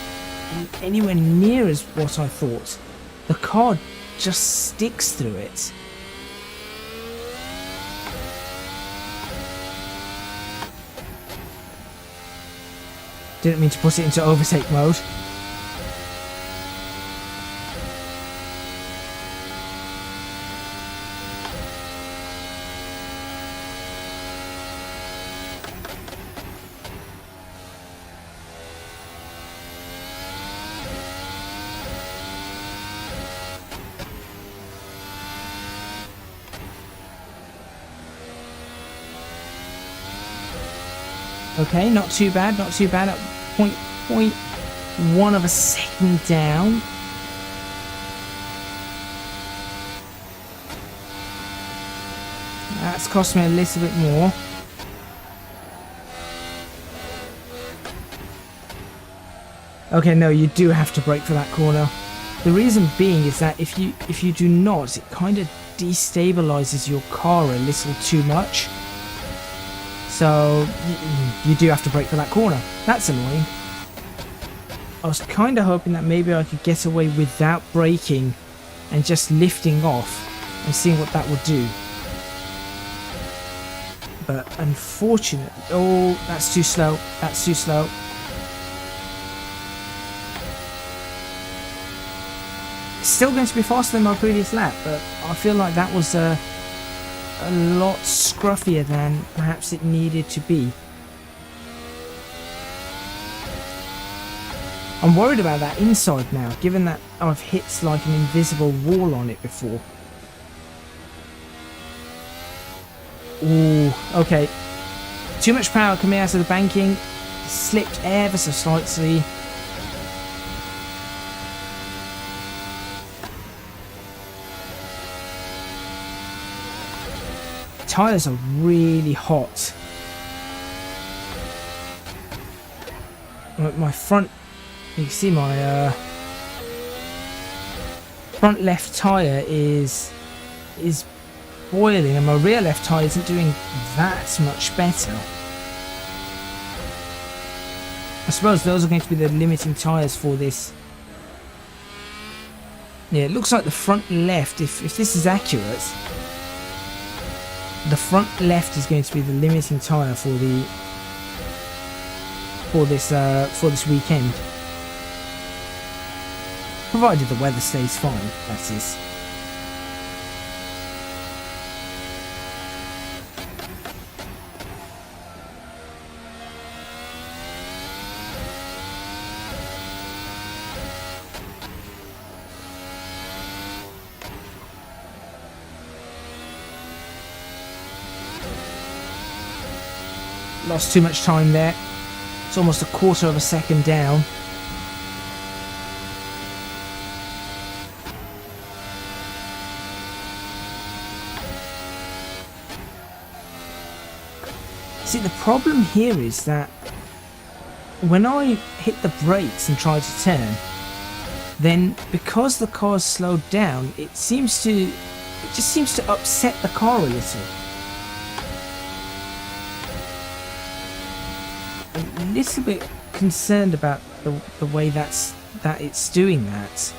anywhere near as what I thought. The car just sticks through it. Didn't mean to put it into overtake mode. Okay, not too bad, not too bad. At 0.1 of a second down. That's cost me a little bit more. Okay, no, you do have to brake for that corner. The reason being is that if you do not, it kind of destabilizes your car a little too much. So you do have to brake for that corner. That's annoying. I was kind of hoping that maybe I could get away without braking and just lifting off and seeing what that would do. But unfortunately, oh, that's too slow. That's too slow. It's still going to be faster than my previous lap, but I feel like that was a lot scruffier than perhaps it needed to be. I'm worried about that inside now, given that I've hit like an invisible wall on it before. Ooh, okay. Too much power coming out of the banking. Slipped ever so slightly. Tyres are really hot. My front, you can see my front left tyre is boiling, and my rear left tyre isn't doing that much better. I suppose those are going to be the limiting tyres for this. Yeah, it looks like the front left, if this is accurate, the front left is going to be the limiting tyre for this weekend. Provided the weather stays fine, that is. Lost too much time there. It's almost a quarter of a second down. See, the problem here is that when I hit the brakes and try to turn, then because the car's slowed down, it just seems to upset the car a little. A little bit concerned about the way that it's doing that.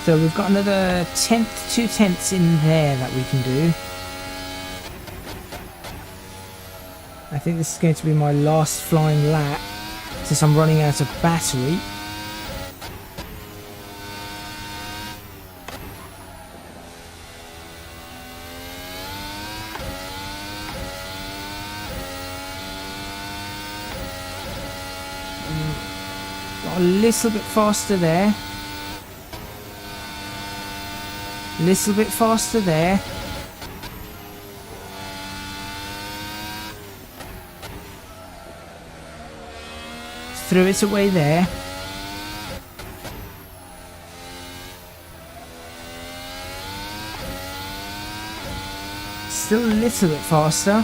So we've got another 2/10 in there that we can do. I think this is going to be my last flying lap, since I'm running out of battery. Got a little bit faster there. Little bit faster there. Threw it away there. Still a little bit faster.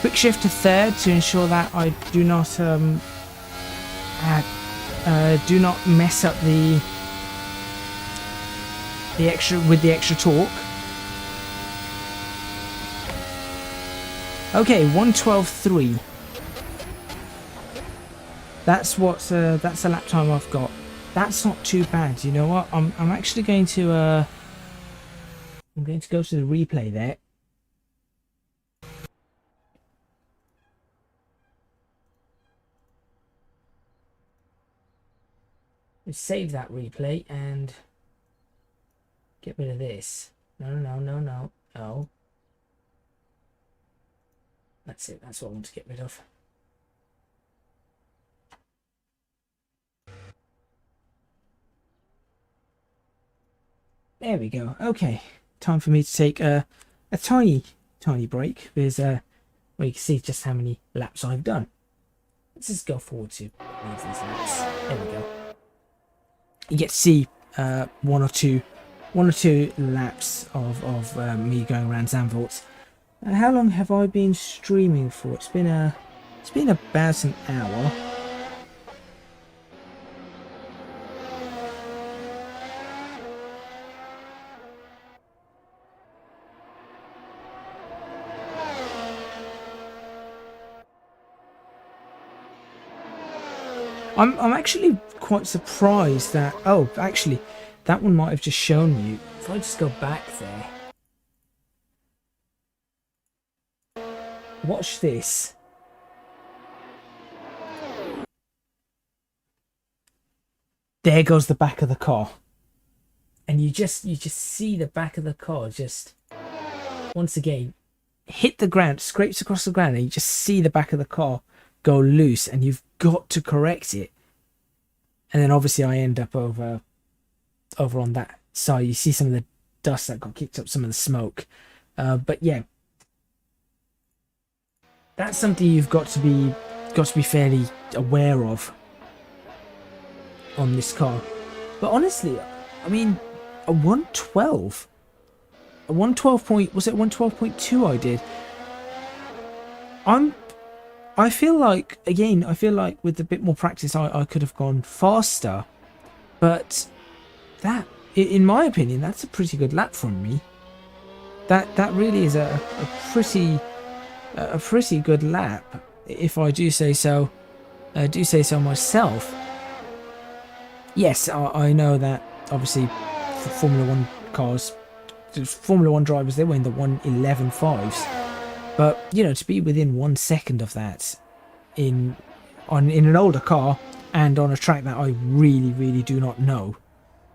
Quick shift to third to ensure that I do not mess up the extra torque. Okay, 1:12.3. That's the lap time I've got. That's not too bad. You know what? I'm actually going to go to the replay there. Let's save that replay and get rid of this. No. That's it. That's what I want to get rid of. There we go. Okay, time for me to take a tiny break, because well, you can see just how many laps I've done. Let's just go forward to these laps. There we go. You get to see one or two laps of me going around Zandvoort. How long have I been streaming for? It's been It's been about an hour. I'm actually quite surprised that... Oh, actually, that one might have just shown you. If I just go back there. Watch this. There goes the back of the car. And you just see the back of the car just, once again, hit the ground, scrapes across the ground, and you just see the back of the car go loose, and you've got to correct it. And then obviously I end up over on that side. You see some of the dust that got kicked up, some of the smoke. But yeah, that's something you've got to be fairly aware of on this car. But honestly, I mean, a 112 point, was it 112.2 I did? I feel like, again, with a bit more practice I could have gone faster, but that, in my opinion, that's a pretty good lap from me. That really is a pretty good lap, if I do say so. Myself. Yes, I know that obviously for Formula 1 cars, Formula 1 drivers, they were in the 1:11.5s. But, you know, to be within 1 second of that in an older car and on a track that I really do not know,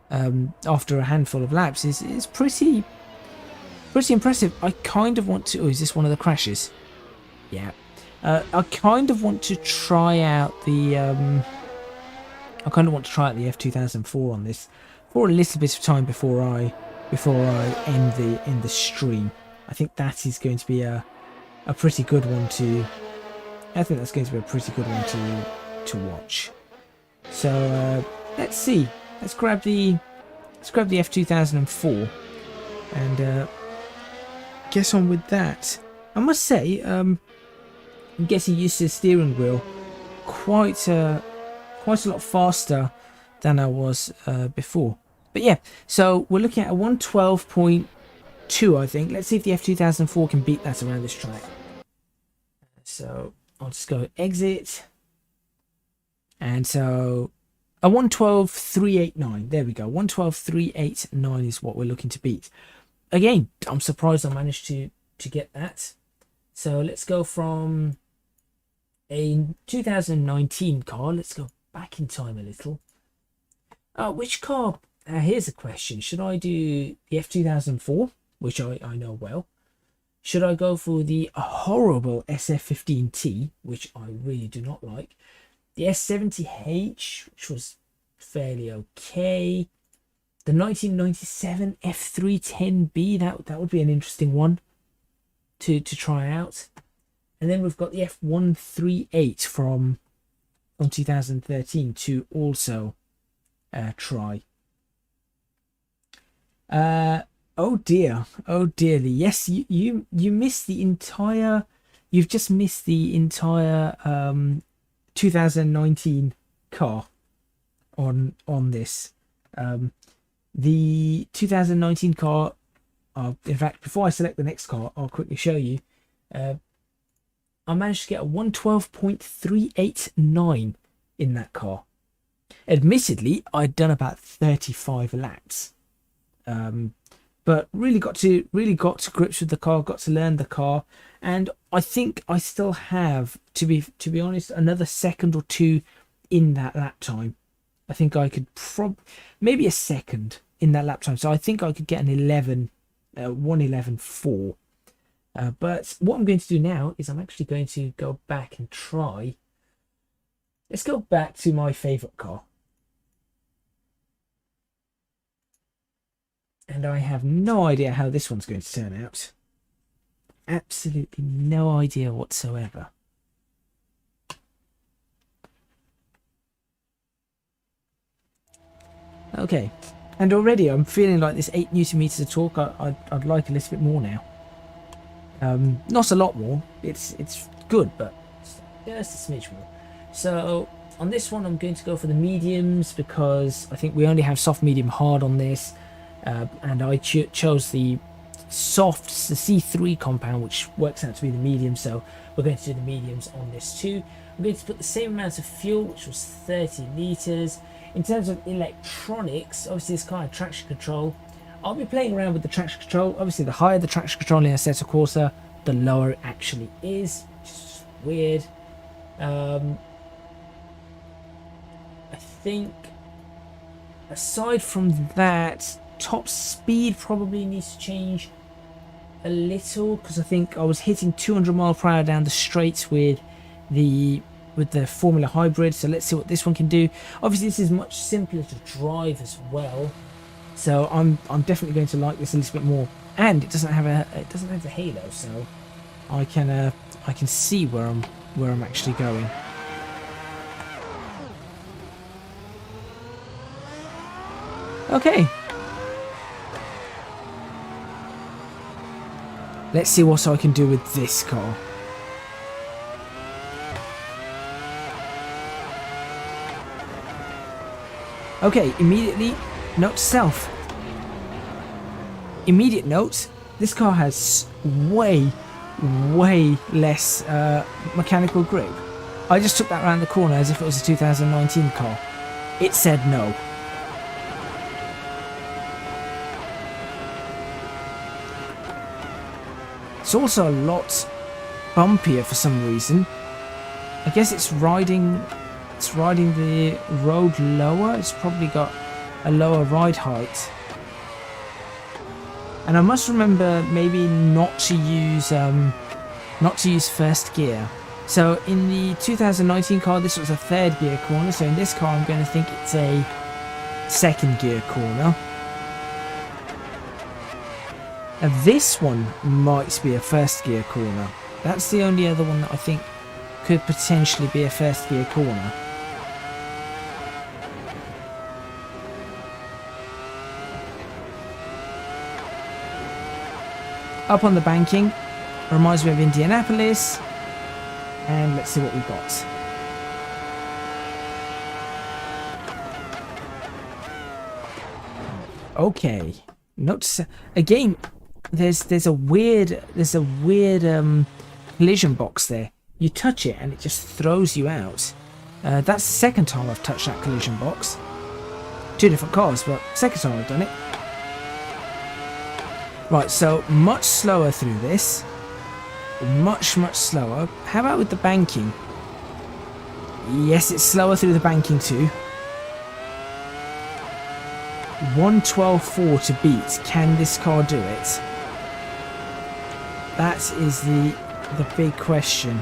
after a handful of laps is pretty impressive. I kind of want to... Oh, is this one of the crashes? Yeah. I kind of want to try out the... F2004 on this for a little bit of time before I end the stream. I think that is going to be a pretty good one to... I think that's going to be a pretty good one to watch. So let's see. Let's grab the F2004 and get on with that. I must say, I'm getting used to the steering wheel quite a lot faster than I was before. But yeah, so we're looking at a 112.2, I think. Let's see if the F2004 can beat that around this track. So I'll just go exit. And so a 112.389. There we go. 112.389 is what we're looking to beat. Again, I'm surprised I managed to get that. So let's go from a 2019 car. Let's go back in time a little. Which car? Here's a question. Should I do the F2004, which I know well? Should I go for the horrible SF15T, which I really do not like? The S70H, which was fairly okay. The 1997 F310B, that would be an interesting one to try out. And then we've got the F138 from 2013 to also try. Oh dearly. Yes, you missed the entire... You've just missed the entire 2019 car on this. The 2019 car, in fact, before I select the next car, I'll quickly show you. I managed to get a 112.389 in that car. Admittedly, I'd done about 35 laps. But really got to grips with the car, got to learn the car, and I think I still have, to be honest, another second or two in that lap time. I think I could maybe a second in that lap time, so I think I could get an 1:11.4. But what I'm going to do now is I'm actually going to go back and try. Let's go back to my favourite car. And I have no idea how this one's going to turn out. Absolutely no idea whatsoever. Okay, and already I'm feeling like this 8 Newton meters of torque, I'd like a little bit more now. Not a lot more. It's good, but just a smidge more. So on this one, I'm going to go for the mediums because I think we only have soft, medium, hard on this, and I chose the softs, the C3 compound, which works out to be the medium. So we're going to do the mediums on this too. I'm going to put the same amount of fuel, which was 30 litres. In terms of electronics, obviously this car had traction control. I'll be playing around with the traction control. Obviously the higher the traction control in Assetto Corsa, the lower it actually is, which is just weird. I think aside from that, top speed probably needs to change a little, because I think I was hitting 200 miles per hour down the straights with the Formula Hybrid. So let's see what this one can do. Obviously this is much simpler to drive as well, so I'm definitely going to like this a little bit more. And it doesn't have the halo, so I can see where I'm actually going. Okay. Let's see what I can do with this car. Okay, immediately, note to self. Immediate note, this car has way less mechanical grip. I just took that around the corner as if it was a 2019 car. It said no. It's also a lot bumpier for some reason. I guess it's riding the road lower. It's probably got a lower ride height. And I must remember maybe not to use first gear. So in the 2019 car, this was a third gear corner. So in this car, I'm going to think it's a second gear corner. Now this one might be a first gear corner. That's the only other one that I think could potentially be a first gear corner. Up on the banking, reminds me of Indianapolis, and let's see what we've got. Okay, notice again. There's a weird collision box there. You touch it and it just throws you out. That's the second time I've touched that collision box. Two different cars, but second time I've done it. Right, so much slower through this. Much slower. How about with the banking? Yes, it's slower through the banking too. 112.4 to beat. Can this car do it? That is the big question.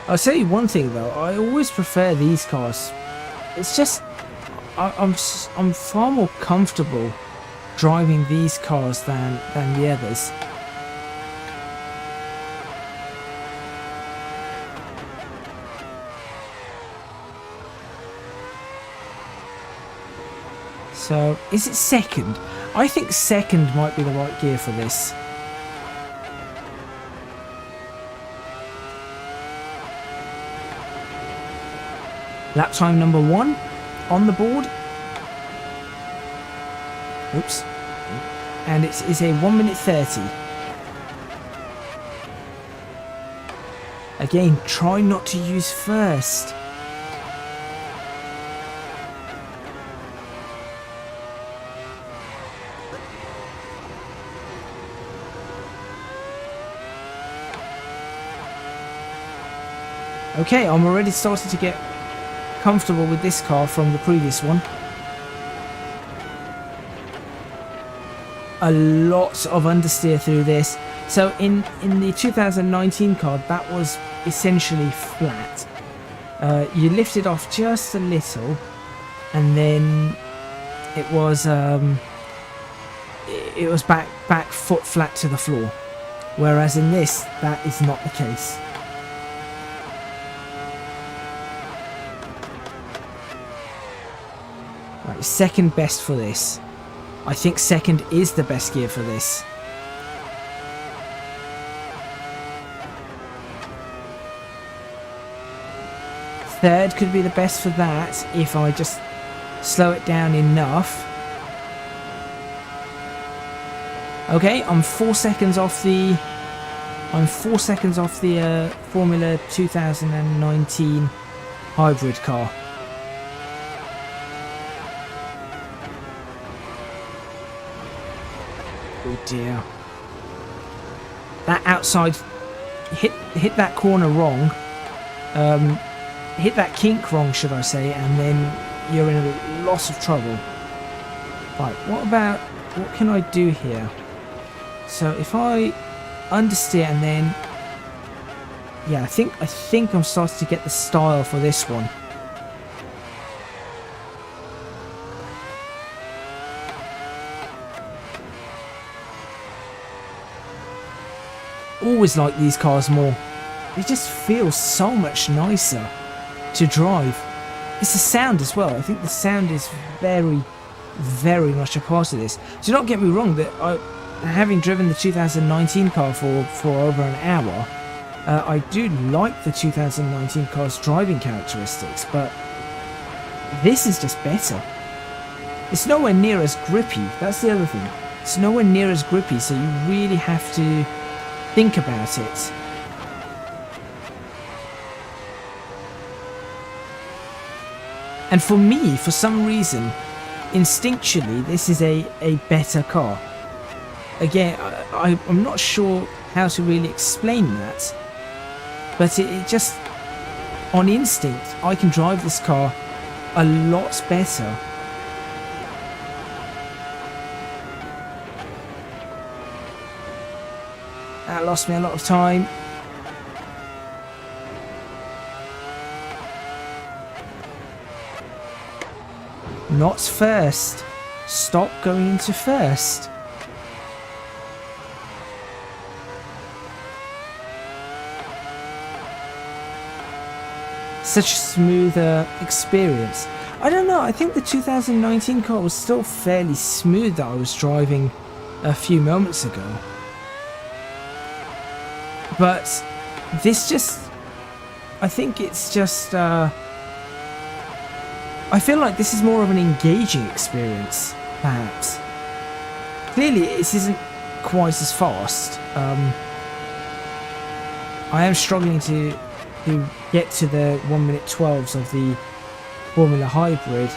I'll tell you one thing though, I always prefer these cars. It's just I'm far more comfortable driving these cars than the others. So, is it second? I think second might be the right gear for this. Lap time number 1 on the board. Oops. And it is a 1 minute 30. Again, try not to use first. Okay, I'm already starting to get comfortable with this car from the previous one. A lot of understeer through this. So in the 2019 car, that was essentially flat. You lifted off just a little, and then it was back foot flat to the floor. Whereas in this, that is not the case. Right, second best for this. I think second is the best gear for this. Third could be the best for that if I just slow it down enough. Okay, I'm 4 seconds off the Formula 2019 hybrid car. Oh dear. That outside hit that corner wrong. Hit that kink wrong, should I say, and then you're in a lot of trouble. Right, what can I do here? So if I understeer and then, yeah, I think I'm starting to get the style for this one. Always like these cars more. They just feel so much nicer to drive. It's the sound as well. I think the sound is very, very much a part of this. Do not get me wrong, that having driven the 2019 car for over an hour, I do like the 2019 car's driving characteristics, but this is just better. It's nowhere near as grippy. That's the other thing. It's nowhere near as grippy, so you really have to think about it. And for me, for some reason, instinctually, this is a better car. Again, I'm not sure how to really explain that, but it just, on instinct, I can drive this car a lot better. That lost me a lot of time. Not first. Stop going into first. Such a smoother experience. I don't know, I think the 2019 car was still fairly smooth that I was driving a few moments ago. But this just, I think it's just, I feel like this is more of an engaging experience, perhaps. Clearly, this isn't quite as fast. I am struggling to get to the 1 minute 12s of the Formula Hybrid.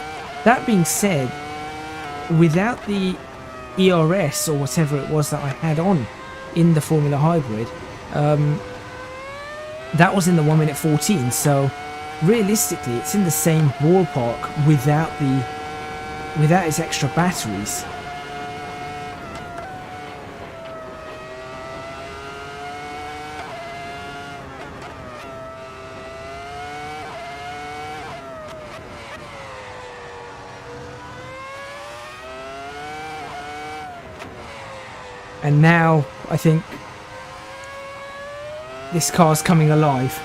That being said, without the ERS or whatever it was that I had on in the Formula Hybrid, that was in the 1 minute 14, so realistically it's in the same ballpark without its extra batteries. And now I think this car's coming alive.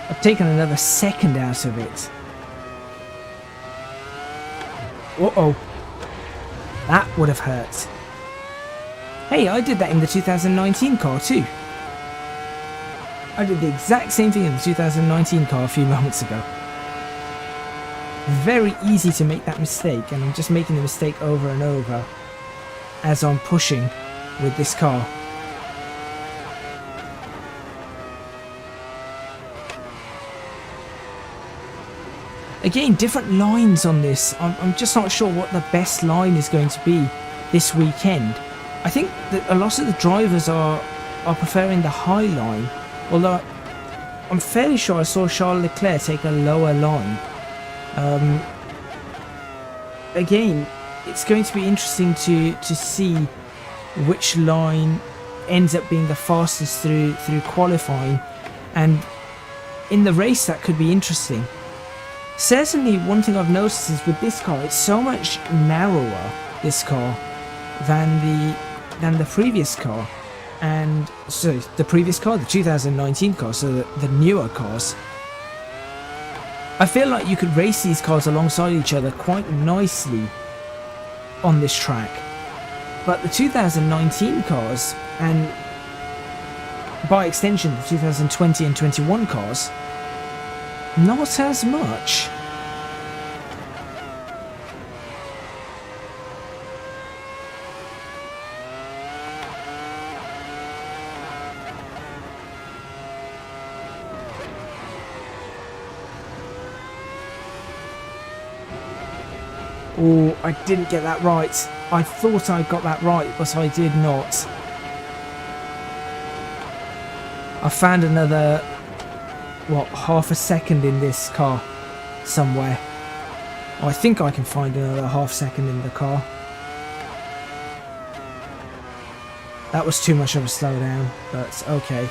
I've taken another second out of it. Uh-oh. That would have hurt. Hey, I did that in the 2019 car too. I did the exact same thing in the 2019 car a few moments ago. Very easy to make that mistake, and I'm just making the mistake over and over as I'm pushing with this car. Again, different lines on this. I'm just not sure what the best line is going to be this weekend. I think that a lot of the drivers are preferring the high line, although I'm fairly sure I saw Charles Leclerc take a lower line. Again, it's going to be interesting to see which line ends up being the fastest through qualifying, and in the race that could be interesting. Certainly one thing I've noticed is with this car, it's so much narrower, this car, than the previous car. And so the previous car, the 2019 car, so the newer cars. I feel like you could race these cars alongside each other quite nicely on this track. But the 2019 cars, and by extension the 2020 and 21 cars, not as much. Oh, I didn't get that right. I thought I got that right, but I did not. I found another, what, half a second in this car somewhere. Oh, I think I can find another half second in the car. That was too much of a slowdown, but okay.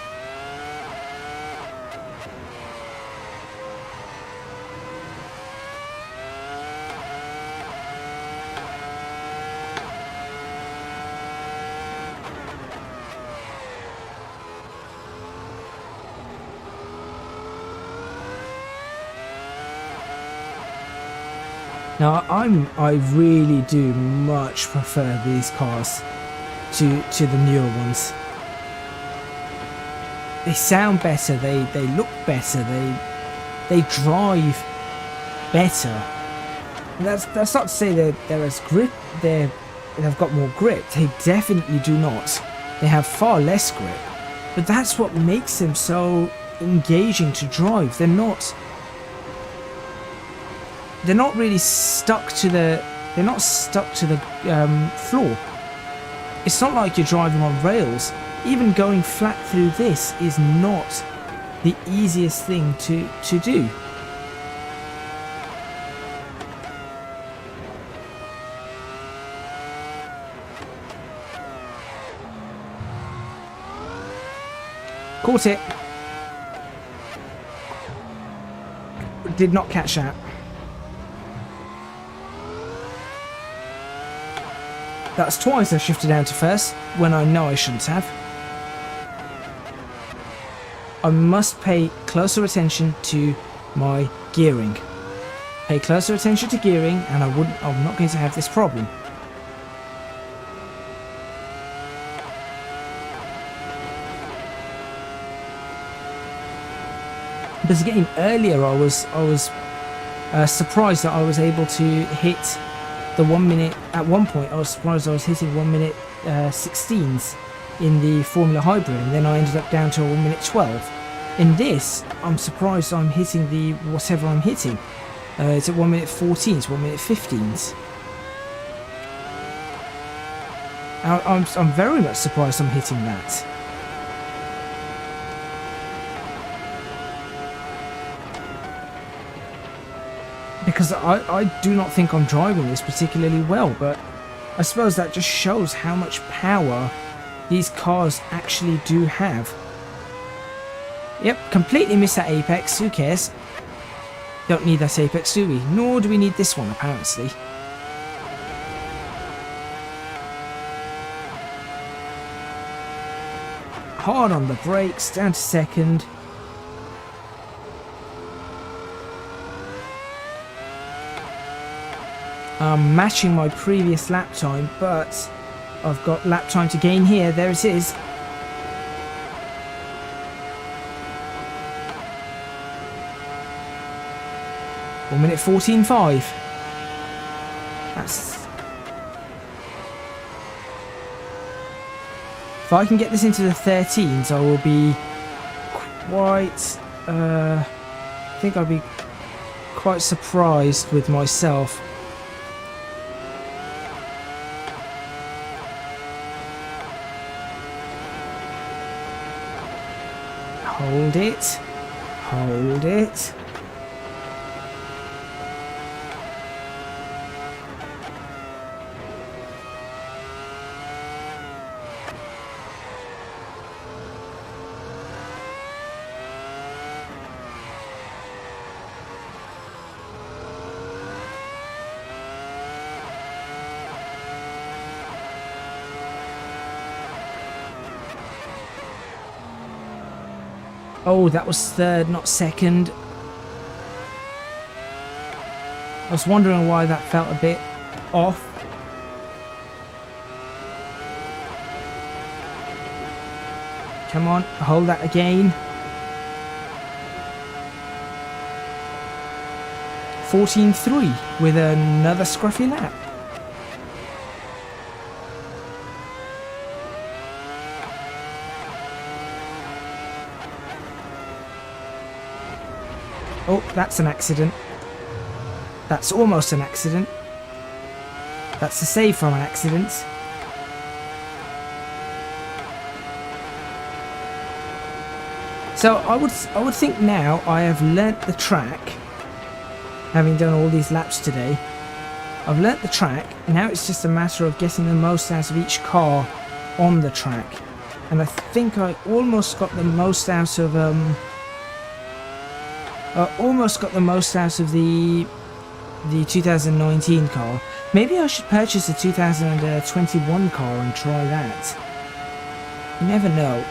Now I really do much prefer these cars to the newer ones. They sound better, they look better, they drive better. And that's not to say that they're as they've got more grip. They definitely do not. They have far less grip. But that's what makes them so engaging to drive. They're not really stuck to the floor. It's not like you're driving on rails. Even going flat through this is not the easiest thing to do. Caught it. Did not catch that. That's twice I shifted down to first, when I know I shouldn't have. I must pay closer attention to my gearing. Pay closer attention to gearing, and I'm not going to have this problem. Because again, earlier I was surprised that I was able to hit the 1 minute. At one point I was surprised I was hitting 1 minute 16s in the Formula Hybrid, and then I ended up down to a 1 minute 12. In this, I'm surprised I'm hitting the whatever I'm hitting. It's at 1 minute 14s, 1 minute 15s. I'm very much surprised I'm hitting that. Because I do not think I'm driving this particularly well, but I suppose that just shows how much power these cars actually do have. Yep, completely missed that apex, who cares? Don't need that apex, do we? Nor do we need this one, apparently. Hard on the brakes, down to second. I'm matching my previous lap time, but I've got lap time to gain here. There it is. One minute 14.5. That's... If I can get this into the 13s, I will be quite... I think I'll be quite surprised with myself. Hold it. Hold it. Oh, that was third, not second. I was wondering why that felt a bit off. Come on, hold that again. 14.3 with another scruffy lap. Oh, that's an accident. That's almost an accident. That's a save from an accident. So I would think now I have learnt the track, having done all these laps today. I've learnt the track. Now it's just a matter of getting the most out of each car on the track. And I think I almost got the most out of the 2019 car. Maybe I should purchase a 2021 car and try that. You never know.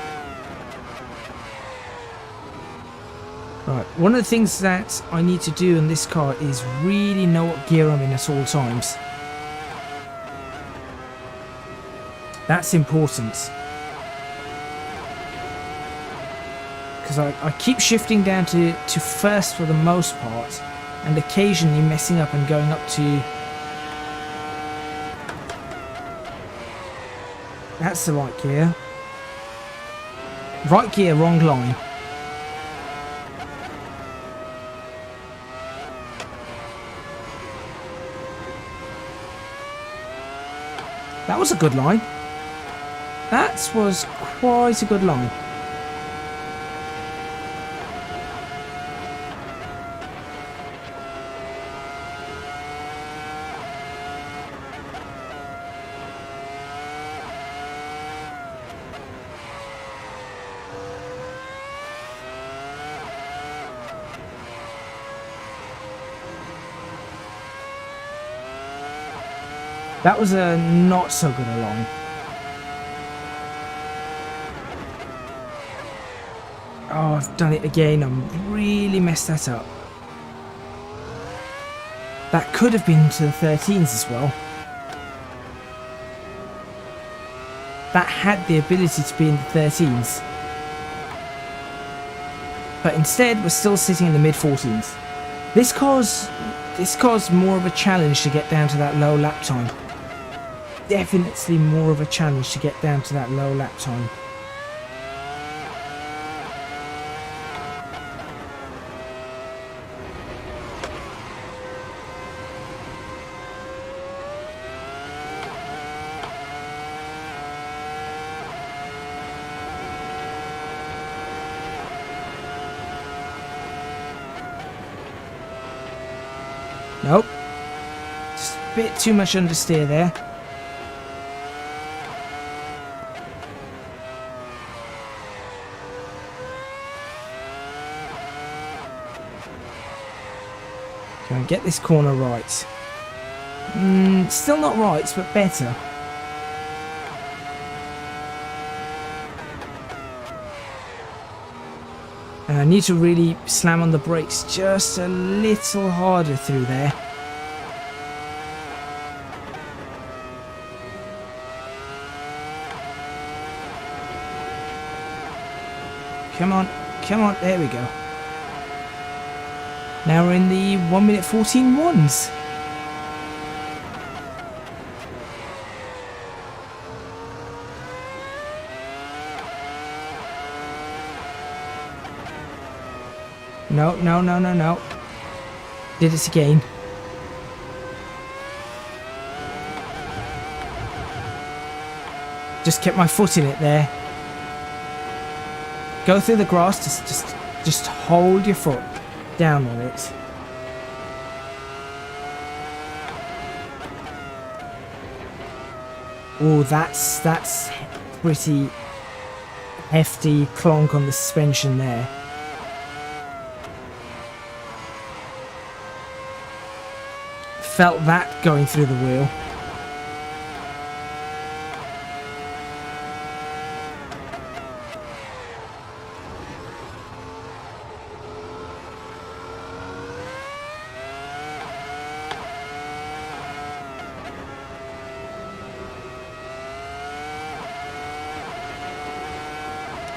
Right, one of the things that I need to do in this car is really know what gear I'm in at all times. That's important. Because I keep shifting down to first for the most part, and occasionally messing up and going up to... That's the right gear. Right gear, wrong line. That was a good line. That was quite a good line. That was a not so good a line. Oh, I've done it again. I'm really messed that up. That could have been to the 13s as well. That had the ability to be in the 13s. But instead, we're still sitting in the mid-14s. This car's more of a challenge to get down to that low lap time. Definitely more of a challenge to get down to that low lap time. Nope. Just a bit too much understeer there. Go and get this corner right. Still not right, but better. And I need to really slam on the brakes just a little harder through there. Come on, come on, there we go. Now we're in the 1 minute 14 ones. No, no, no, no, no. Did it again. Just kept my foot in it there. Go through the grass, just hold your foot down on it. Oh, that's pretty hefty clonk on the suspension there. Felt that going through the wheel.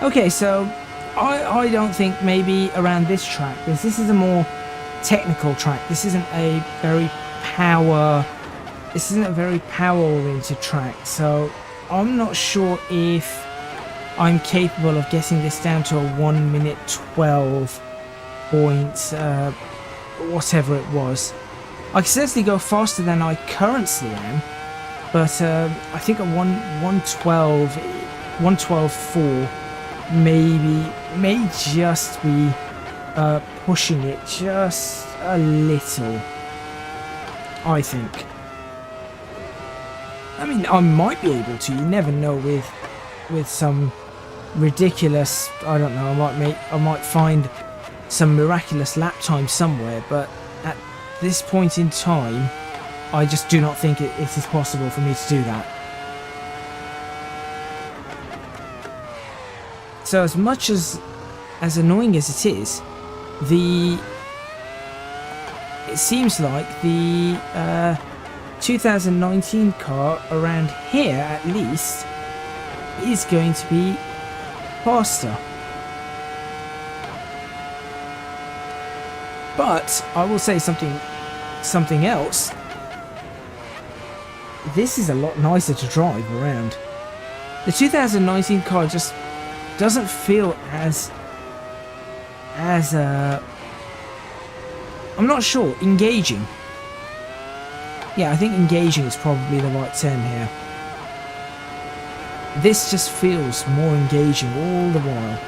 Okay, so I don't think maybe around this track, because this is a more technical track. This isn't a very power oriented track, so I'm not sure if I'm capable of getting this down to a 1 minute 12 point whatever it was. I can certainly go faster than I currently am, but I think a 112.4 may just be pushing it just a little, I think. I mean, I might be able to, you never know, with some ridiculous, I don't know, I might find some miraculous lap time somewhere, but at this point in time, I just do not think it is possible for me to do that. So as much as annoying as it is, it seems like the 2019 car around here, at least, is going to be faster. But I will say something else. This is a lot nicer to drive around. The 2019 car just doesn't feel as I'm not sure, engaging. Yeah, I think engaging is probably the right term here. This just feels more engaging all the while.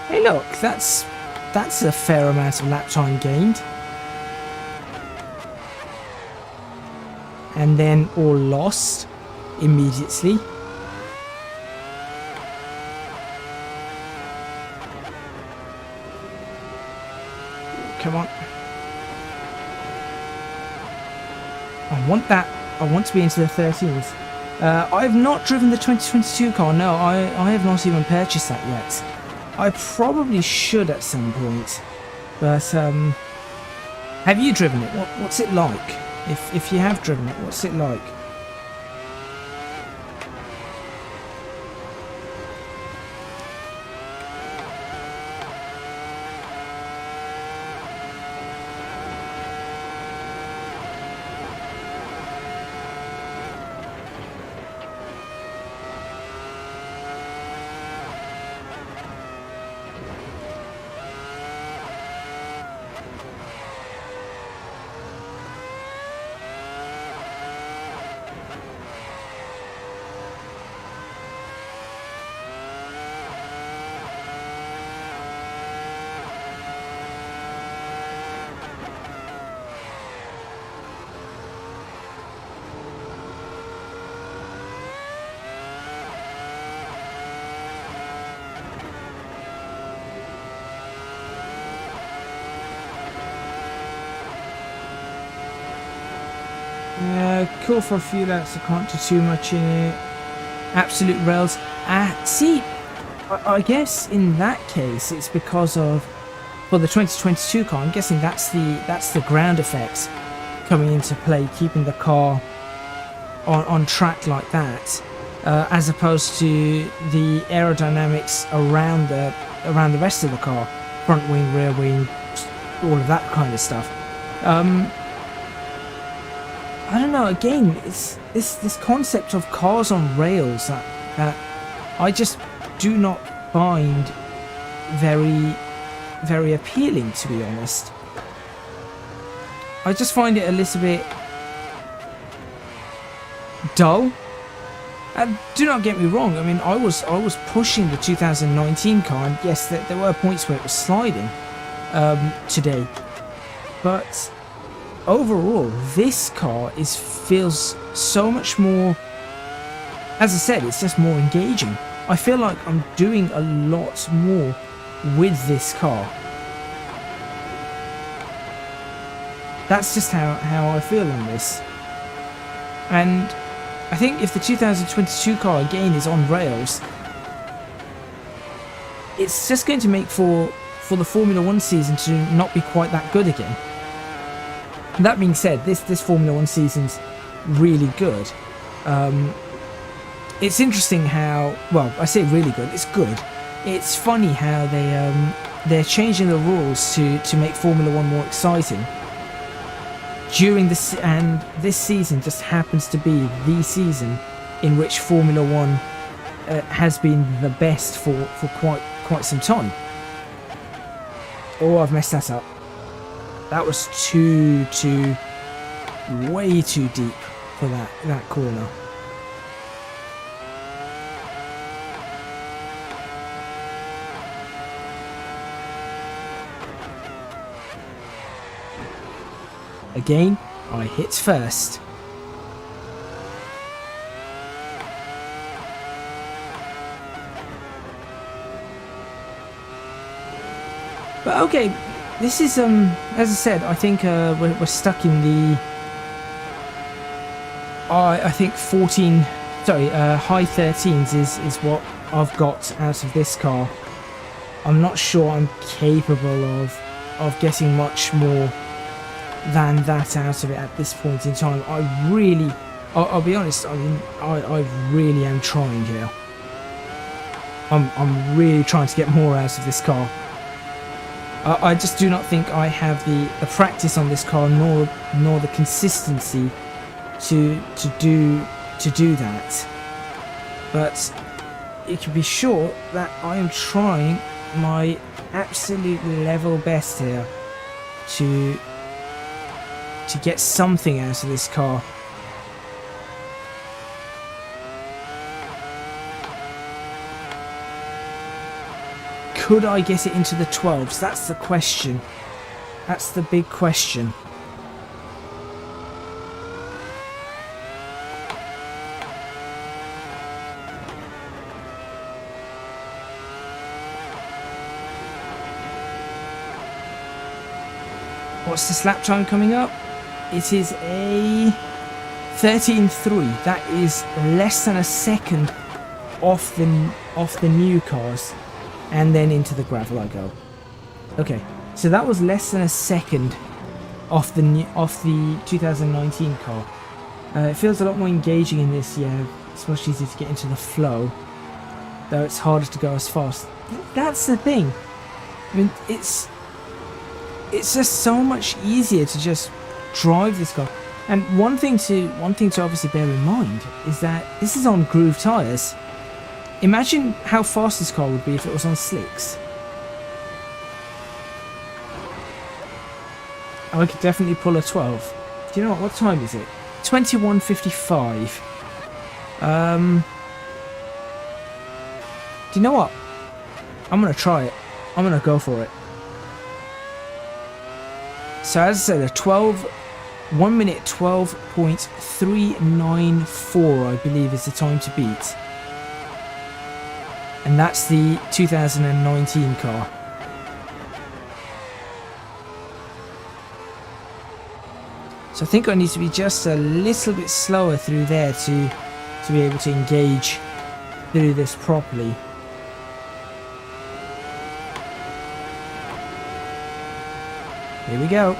Hey look, that's a fair amount of lap time gained. And then all lost immediately. Come on. I want to be into the 13s. I've not driven the 2022 car, no, I have not even purchased that yet. I probably should at some point, but have you driven it? What's it like? If you have driven it, what's it like? Cool for a few laps, I can't do too much in it. Absolute rails. See, I guess in that case it's because of, well, the 2022 car, I'm guessing that's the ground effects coming into play, keeping the car on track like that, as opposed to the aerodynamics around the rest of the car, front wing, rear wing, all of that kind of stuff. I don't know, again, it's this concept of cars on rails that I just do not find very, very appealing, to be honest. I just find it a little bit dull. And do not get me wrong, I mean, I was pushing the 2019 car, and yes, there were points where it was sliding today, but overall, this car feels so much more, as I said, it's just more engaging. I feel like I'm doing a lot more with this car. That's just how I feel on this. And I think if the 2022 car again is on rails, it's just going to make for the Formula 1 season to not be quite that good again. That being said, this Formula 1 season's really good. It's interesting how, well, I say really good, it's good. It's funny how they're changing the rules to make Formula 1 more exciting. During this, and this season just happens to be the season in which Formula 1 has been the best for quite some time. Oh, I've messed that up. That was way too deep for that corner. Again, I hit first. But okay, this is as I said, I think we're stuck in the I think 14, sorry, high 13s is what I've got out of this car. I'm not sure I'm capable of getting much more than that out of it at this point in time. I'll be honest, I mean, I really am trying here. I'm really trying to get more out of this car. I just do not think I have the practice on this car, nor the consistency to do that. But you can be sure that I am trying my absolute level best here to get something out of this car. Could I get it into the 12s? That's the question. That's the big question. What's this lap time coming up? It is a 13.3. That is less than a second off the new cars. And then into the gravel I go. Okay, so that was less than a second off the 2019 car. It feels a lot more engaging in this, yeah. It's much easier to get into the flow, though it's harder to go as fast. That's the thing. I mean, it's just so much easier to just drive this car. And one thing to obviously bear in mind is that this is on groove tyres. Imagine how fast this car would be if it was on slicks. Oh, I could definitely pull a 12. Do you know what time is it? 21:55. Do you know what? I'm going to try it. I'm going to go for it. So as I said, 1 minute 12.394 I believe is the time to beat. And that's the 2019 car. So I think I need to be just a little bit slower through there to be able to engage through this properly. Here we go.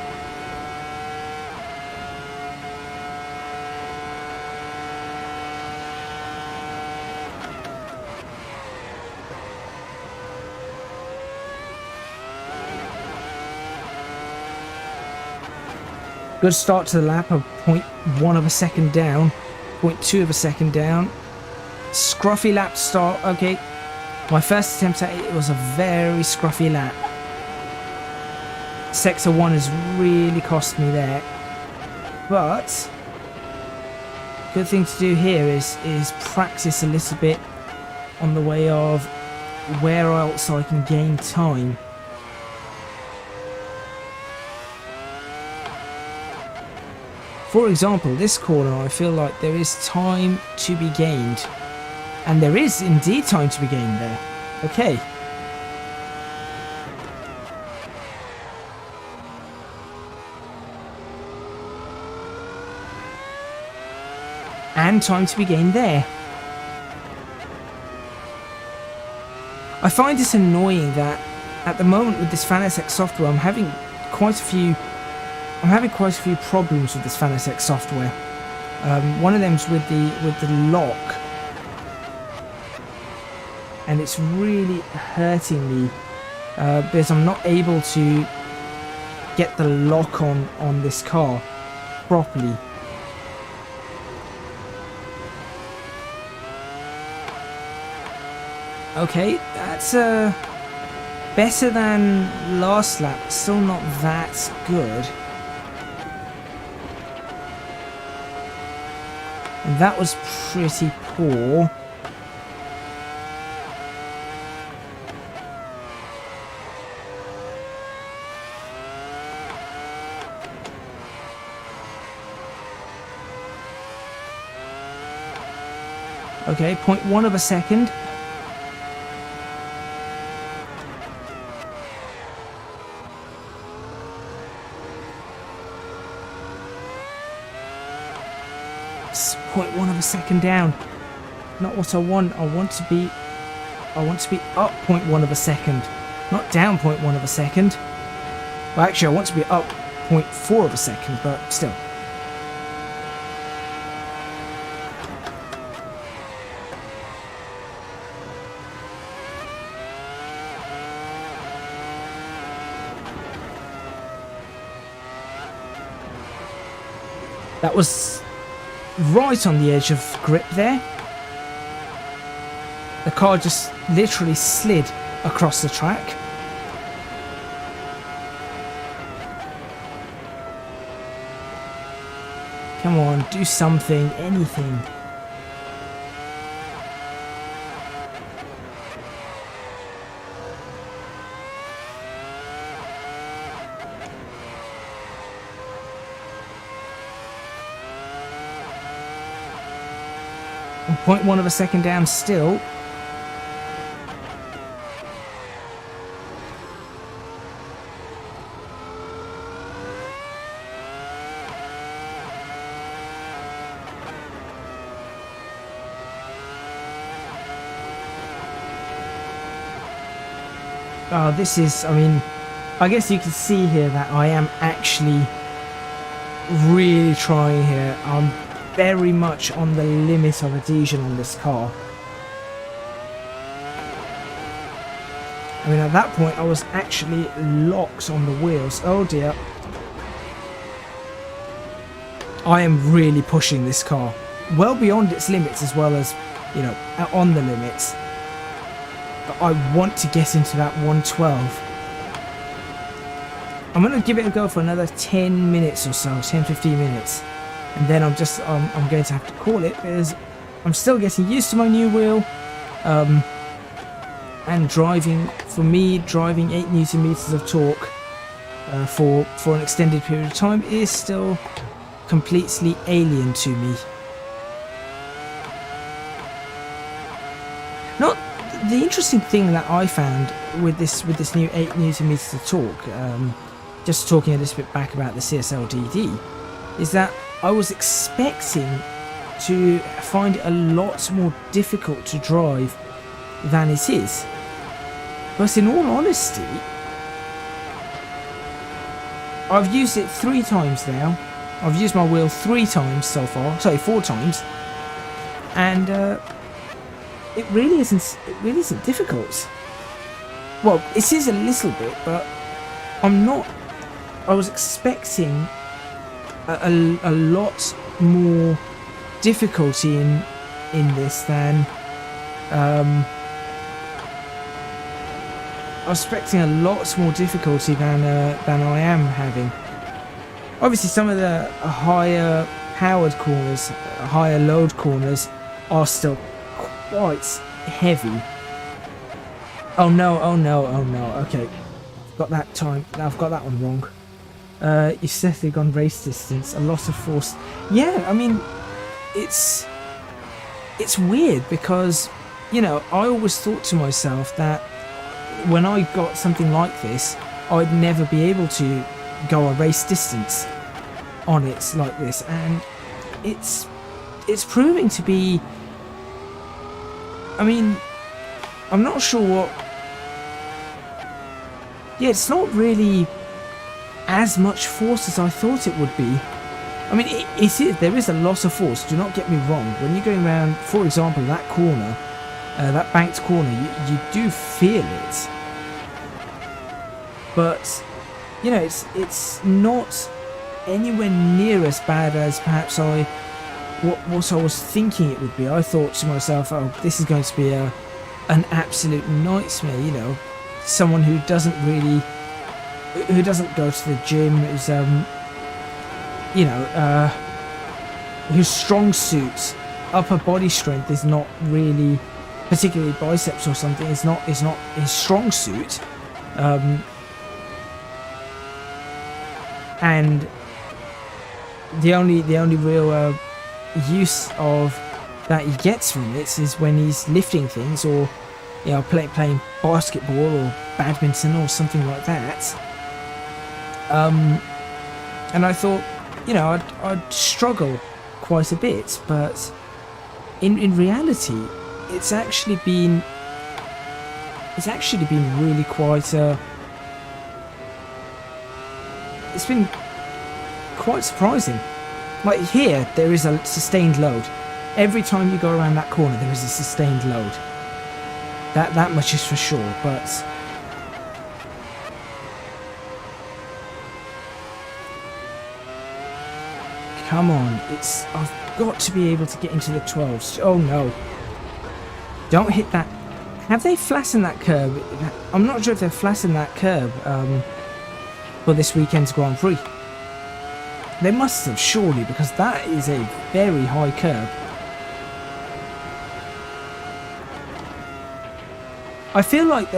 Good start to the lap, of 0.1 of a second down, 0.2 of a second down. Scruffy lap start, okay. My first attempt at it was a very scruffy lap. Sector 1 has really cost me there. But good thing to do here is practice a little bit on the way of where else I can gain time. For example, this corner, I feel like there is time to be gained. And there is indeed time to be gained there. Okay. And time to be gained there. I find this annoying that at the moment with this Fanatec software, I'm having quite a few problems with this Fanatec software. One of them's with the lock, and it's really hurting me because I'm not able to get the lock on this car properly. Okay, that's better than last lap, still not that good. And that was pretty poor. Okay, 0.1 of a second. It's 0.1 of a second down. Not what I want. I want to be up 0.1 of a second, not down 0.1 of a second. Well, actually, I want to be up 0.4 of a second, but still. That was right on the edge of grip there. The car just literally slid across the track. Come on, do something, anything. And 0.1 of a second down still. Oh, this is, I mean, I guess you can see here that I am actually really trying here. I'm very much on the limit of adhesion on this car. I mean, at that point, I was actually locked on the wheels. Oh dear. I am really pushing this car well beyond its limits as well as, you know, on the limits. But I want to get into that 112. I'm going to give it a go for another 10 minutes or so, 10-15 minutes. And then I'm going to have to call it because I'm still getting used to my new wheel. And driving, for me, driving 8 Newton meters of torque for an extended period of time is still completely alien to me. Not the interesting thing that I found with this new 8 Newton meters of torque, just talking a little bit back about the CSL-DD, is that I was expecting to find it a lot more difficult to drive than it is. But in all honesty, I've used it 3 times now. I've used my wheel 3 times so far. Sorry, 4 times. And it really isn't difficult. Well, it is a little bit, but I was expecting a lot more difficulty in this than I was expecting a lot more difficulty than I am having. Obviously, some of the higher powered corners, higher load corners, are still quite heavy. Oh no! Oh no! Oh no! Okay, got that time. I've got that one wrong. You've certainly gone race distance. A lot of force. Yeah, I mean, it's weird because, you know, I always thought to myself that when I got something like this, I'd never be able to go a race distance on it like this, and it's it's proving to be. I mean, I'm not sure what. Yeah, it's not really as much force as I thought it would be. I mean, there is a lot of force, do not get me wrong. When you're going around, for example, that corner, that banked corner, you do feel it. But, you know, it's not anywhere near as bad as perhaps what I was thinking it would be. I thought to myself, oh, this is going to be an absolute nightmare, you know. Someone who doesn't go to the gym, who's you know, whose strong suit, upper body strength is not really, particularly biceps or something, is not his strong suit, and the only real use of that he gets from it is when he's lifting things, or you know, playing basketball or badminton or something like that. And I thought, you know, I'd struggle quite a bit, but in reality, it's actually been really quite it's been quite surprising. Like here, there is a sustained load. Every time you go around that corner, there is a sustained load. That much is for sure, but come on, I've got to be able to get into the 12s. Oh no. Don't hit that. Have they flattened that curb? I'm not sure if they've flattened that curb for this weekend's Grand Prix. They must have, surely, because that is a very high curb. I feel like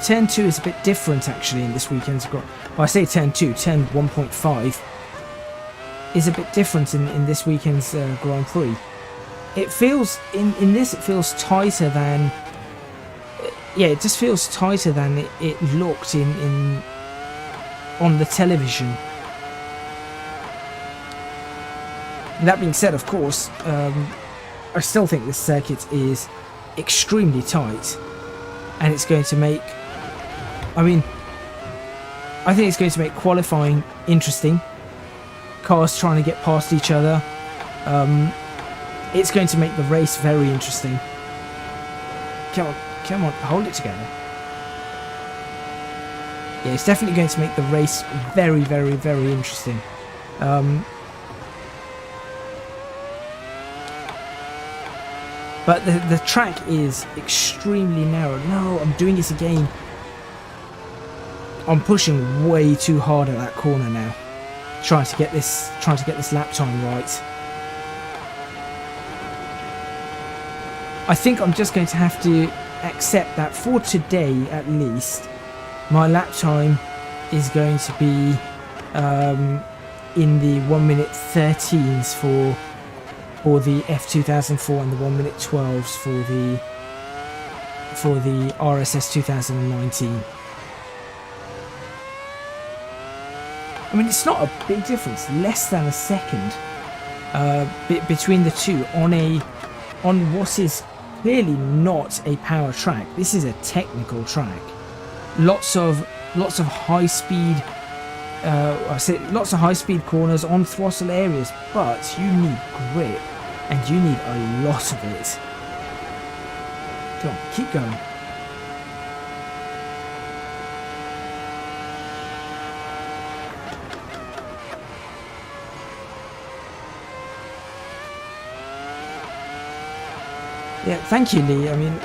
turn 2 is a bit different actually in this weekend's Grand Prix. Well, I say turn 2, turn 1.5 is a bit different in this weekend's Grand Prix. It feels, in this, it feels tighter than, yeah, it just feels tighter than it looked on the television. That being said, of course, I still think this circuit is extremely tight, and it's going to make, I mean, I think it's going to make qualifying interesting. Cars trying to get past each other. It's going to make the race very interesting. Come on, hold it together. Yeah, it's definitely going to make the race very, very, very interesting. But the track is extremely narrow. No, I'm doing this again. I'm pushing way too hard at that corner now. Trying to get this lap time right. I think I'm just going to have to accept that for today, at least, my lap time is going to be in the 1 minute 13s for the F2004 and the 1 minute 12s for the RSS 2019. I mean, it's not a big difference, less than a second between the two on what is clearly not a power track. This is a technical track. Lots of high speed. Lots of high speed corners on throttle areas, but you need grip and you need a lot of it. Come on, keep going. Yeah, thank you, Lee. I mean,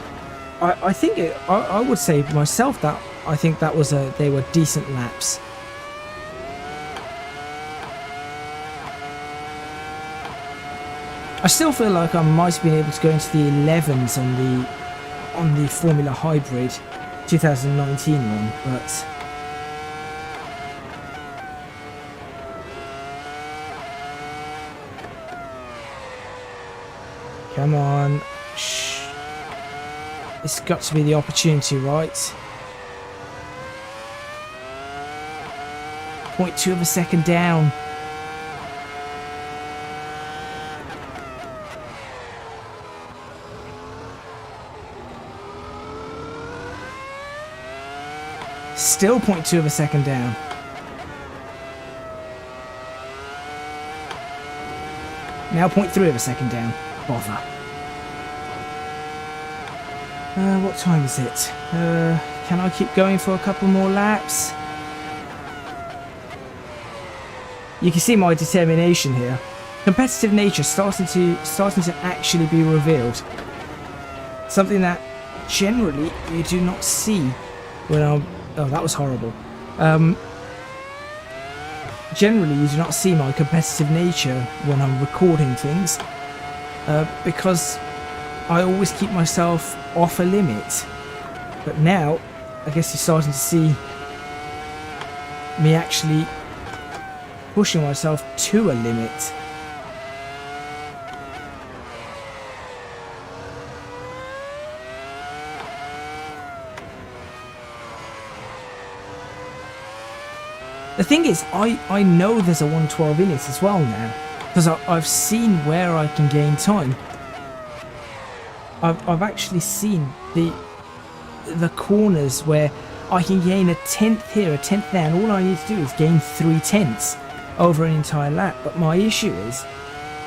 I think I would say myself that I think that was they were decent laps. I still feel like I might have been able to go into the 11s on the Formula Hybrid 2019 one, but come on. Shh. It's got to be the opportunity, right? 0.2 of a second down. Still 0.2 of a second down. Now 0.3 of a second down. Bother. What time is it? Can I keep going for a couple more laps? You can see my determination here. Competitive nature starting to actually be revealed. Something that generally you do not see when I'm... Oh, that was horrible. Generally you do not see my competitive nature when I'm recording things. Because I always keep myself off a limit. But now, I guess you're starting to see me actually pushing myself to a limit. The thing is, I know there's a 112 in it as well now, because I've seen where I can gain time. I've actually seen the corners where I can gain a tenth here, a tenth there, and all I need to do is gain 3/10 over an entire lap. But my issue is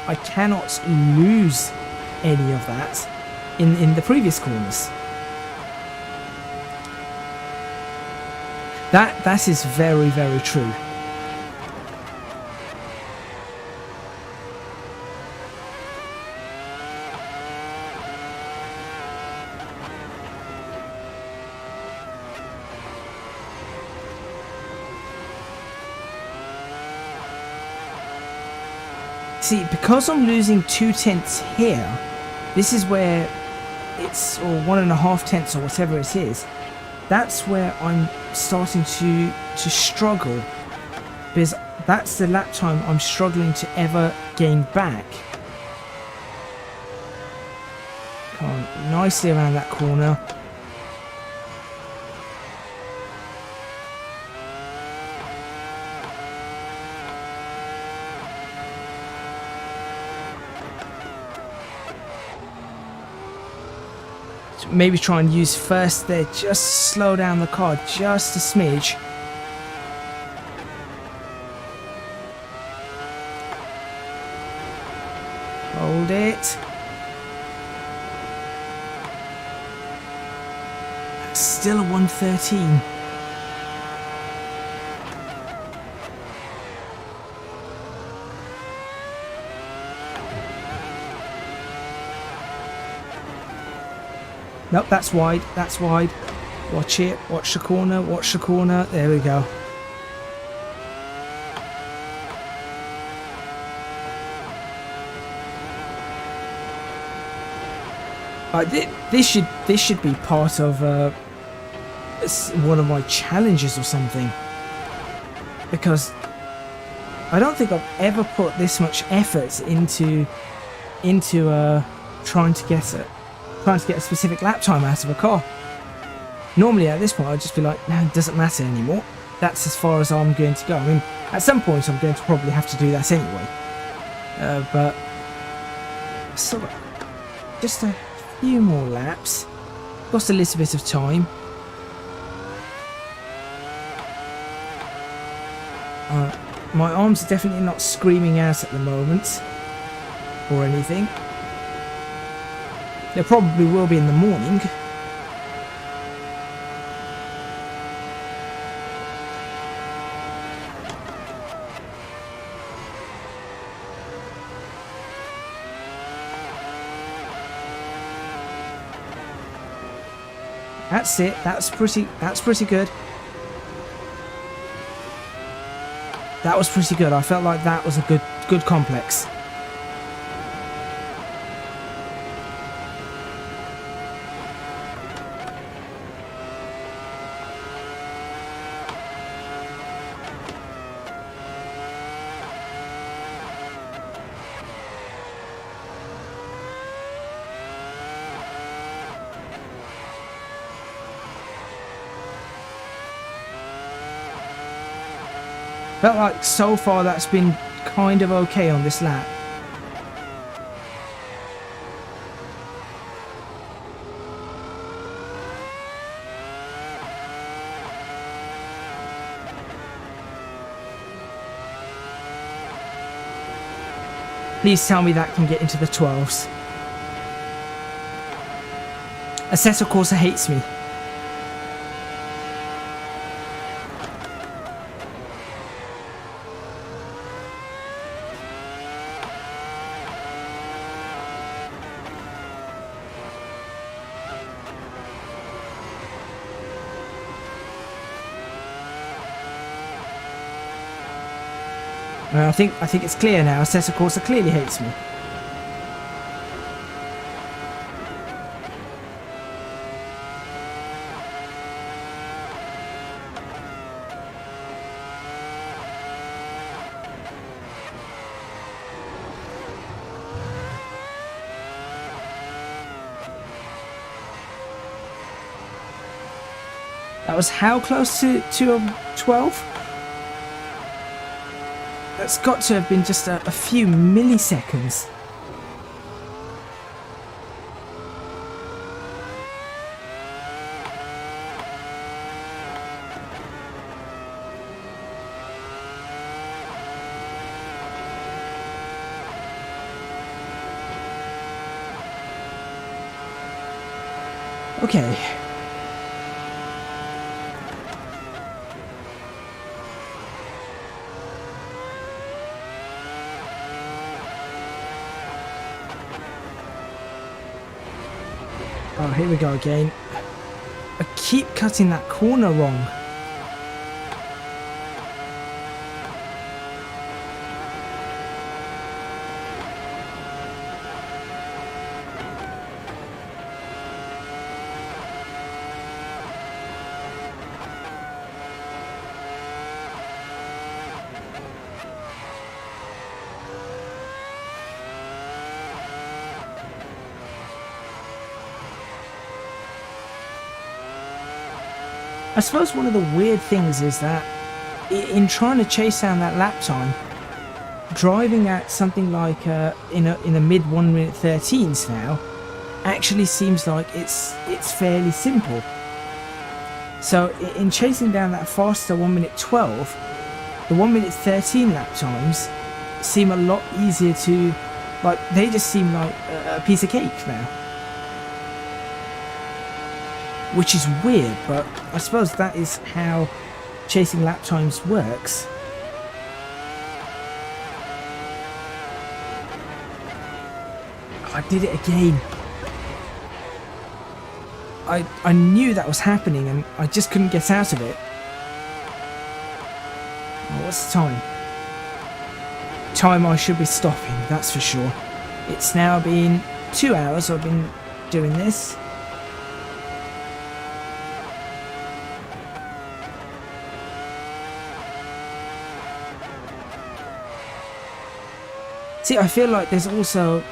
I cannot lose any of that in the previous corners. That is very, very true. See, because I'm losing 2/10 here, this is where it's, or 1.5 or whatever it is, that's where I'm starting to struggle, because that's the lap time I'm struggling to ever gain back. Come on, nicely around that corner. Maybe try and use first there, just slow down the car just a smidge. Hold it. Still a 113. Nope, that's wide, that's wide. Watch it, watch the corner, watch the corner. There we go. This should be part of one of my challenges or something, because I don't think I've ever put this much effort into trying to get a specific lap time out of a car. Normally at this point I'd just be like, no, it doesn't matter anymore. That's as far as I'm going to go. I mean, at some point I'm going to probably have to do that anyway. But so just a few more laps. Got a little bit of time. My arms are definitely not screaming out at the moment or anything. There probably will be in the morning. That's it. That's pretty good. That was pretty good. I felt like that was a good complex. Felt like so far that's been kind of okay on this lap. Please tell me that can get into the 12s. Assetto Corsa hates me. I think it's clear now. Assetto Corsa clearly hates me. That was how close to a 12? That's got to have been just a few milliseconds. Okay. Oh, here we go again. I keep cutting that corner wrong. I suppose one of the weird things is that in trying to chase down that lap time, driving at something like in the mid 1 minute 13s now actually seems like it's fairly simple. So in chasing down that faster 1 minute 12, the 1 minute 13 lap times seem a lot easier to, like, they just seem like a piece of cake now. Which is weird, but I suppose that is how chasing lap times works. Oh, I did it again. I knew that was happening and I just couldn't get out of it. Oh, what's the time? Time I should be stopping, that's for sure. It's now been 2 hours I've been doing this. See, I feel like there's also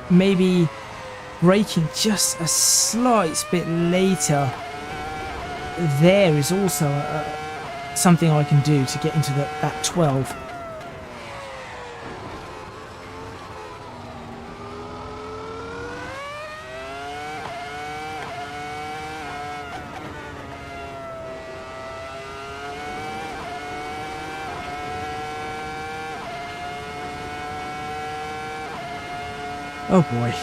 maybe braking just a slight bit later. There is also something I can do to get into that 12. Oh boy.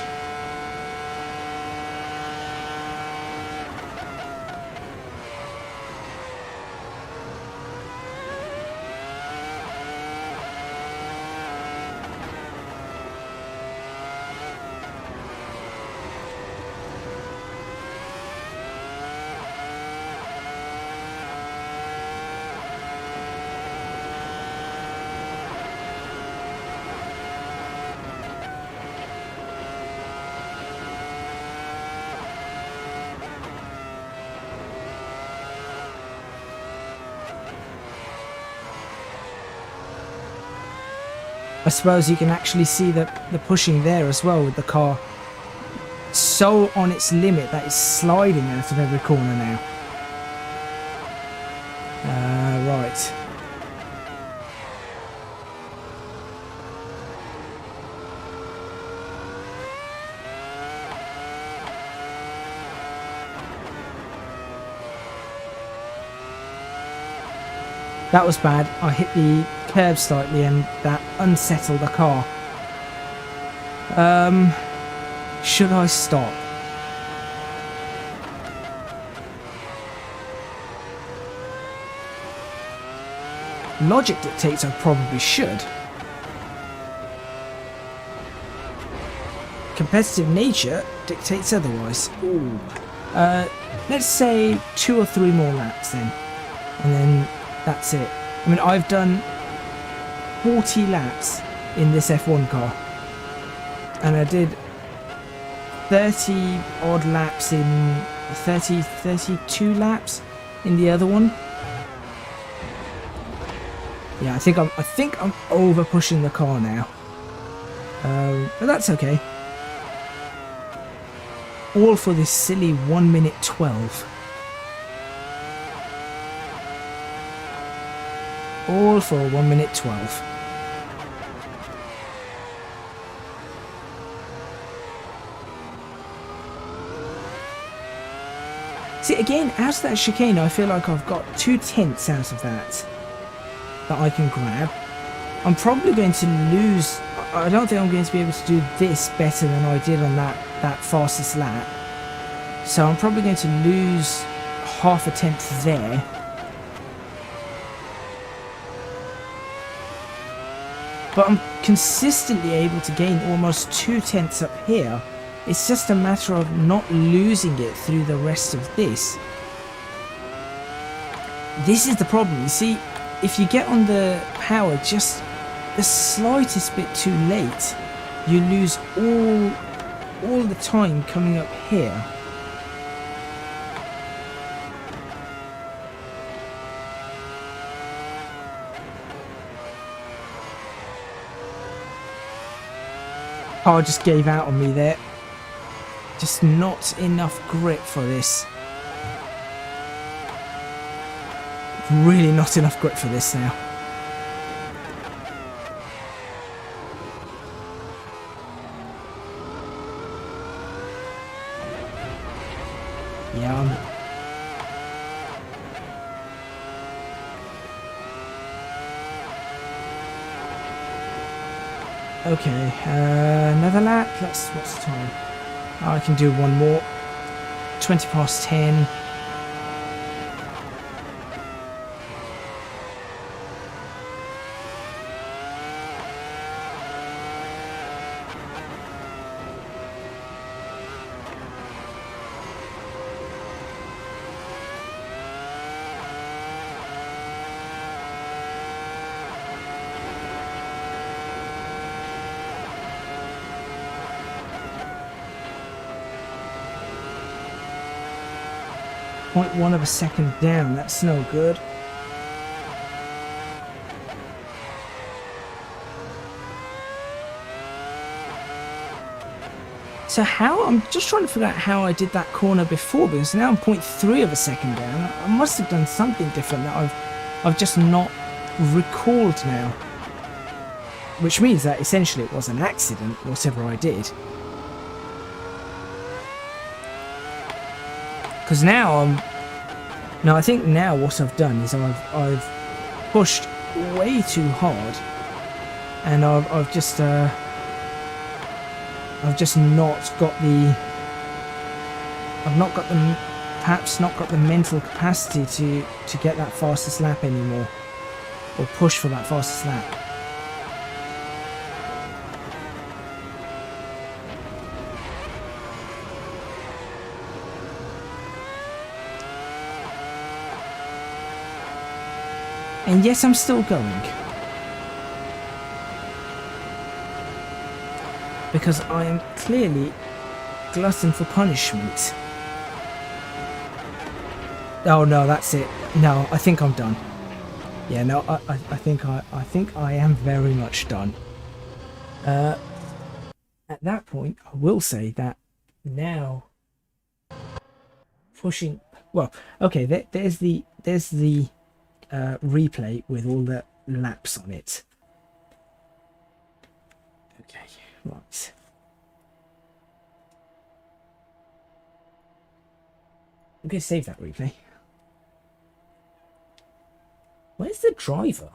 I suppose you can actually see the pushing there as well with the car so on its limit that it's sliding out of every corner now. Right. That was bad. I hit the curb slightly and that unsettled the car. Should I stop? Logic dictates I probably should. Competitive nature dictates otherwise. Ooh. Let's say 2 or 3 more laps then. And then that's it. I mean, I've done 40 laps in this F1 car. And I did 30 odd laps in 32 laps in the other one. Yeah, I think I'm over pushing the car now. But that's okay. All for this silly 1 minute 12. All for 1 minute 12. See, again, out of that chicane, I feel like I've got 2/10 out of that I can grab. I'm probably going to lose. I don't think I'm going to be able to do this better than I did on that fastest lap. So I'm probably going to lose 1/2 a tenth there. But I'm consistently able to gain almost 2/10 up here. It's just a matter of not losing it through the rest of this. This is the problem. You see, if you get on the power just the slightest bit too late, you lose all the time coming up here. Oh, I just gave out on me there. Just not enough grip for this. Really not enough grip for this now. Yeah, okay, another lap. What's the time? Oh, I can do one more. 20 past 10. .1 of a second down, that's no good. So I'm just trying to figure out how I did that corner before, because now I'm 0.3 of a second down. I must have done something different that I've just not recalled now. Which means that essentially it was an accident, whatever I did. Because I think now what I've done is I've pushed way too hard, and I've just not got the perhaps not got the mental capacity to get that fastest lap anymore, or push for that fastest lap. And yes, I'm still going. Because I am clearly glutton for punishment. Oh no, that's it. No, I think I'm done. Yeah, no, I think I am very much done. At that point, I will say that now pushing. Well, okay. There's the replay with all the laps on it. Okay, right. I'm going to save that replay. Where's the driver?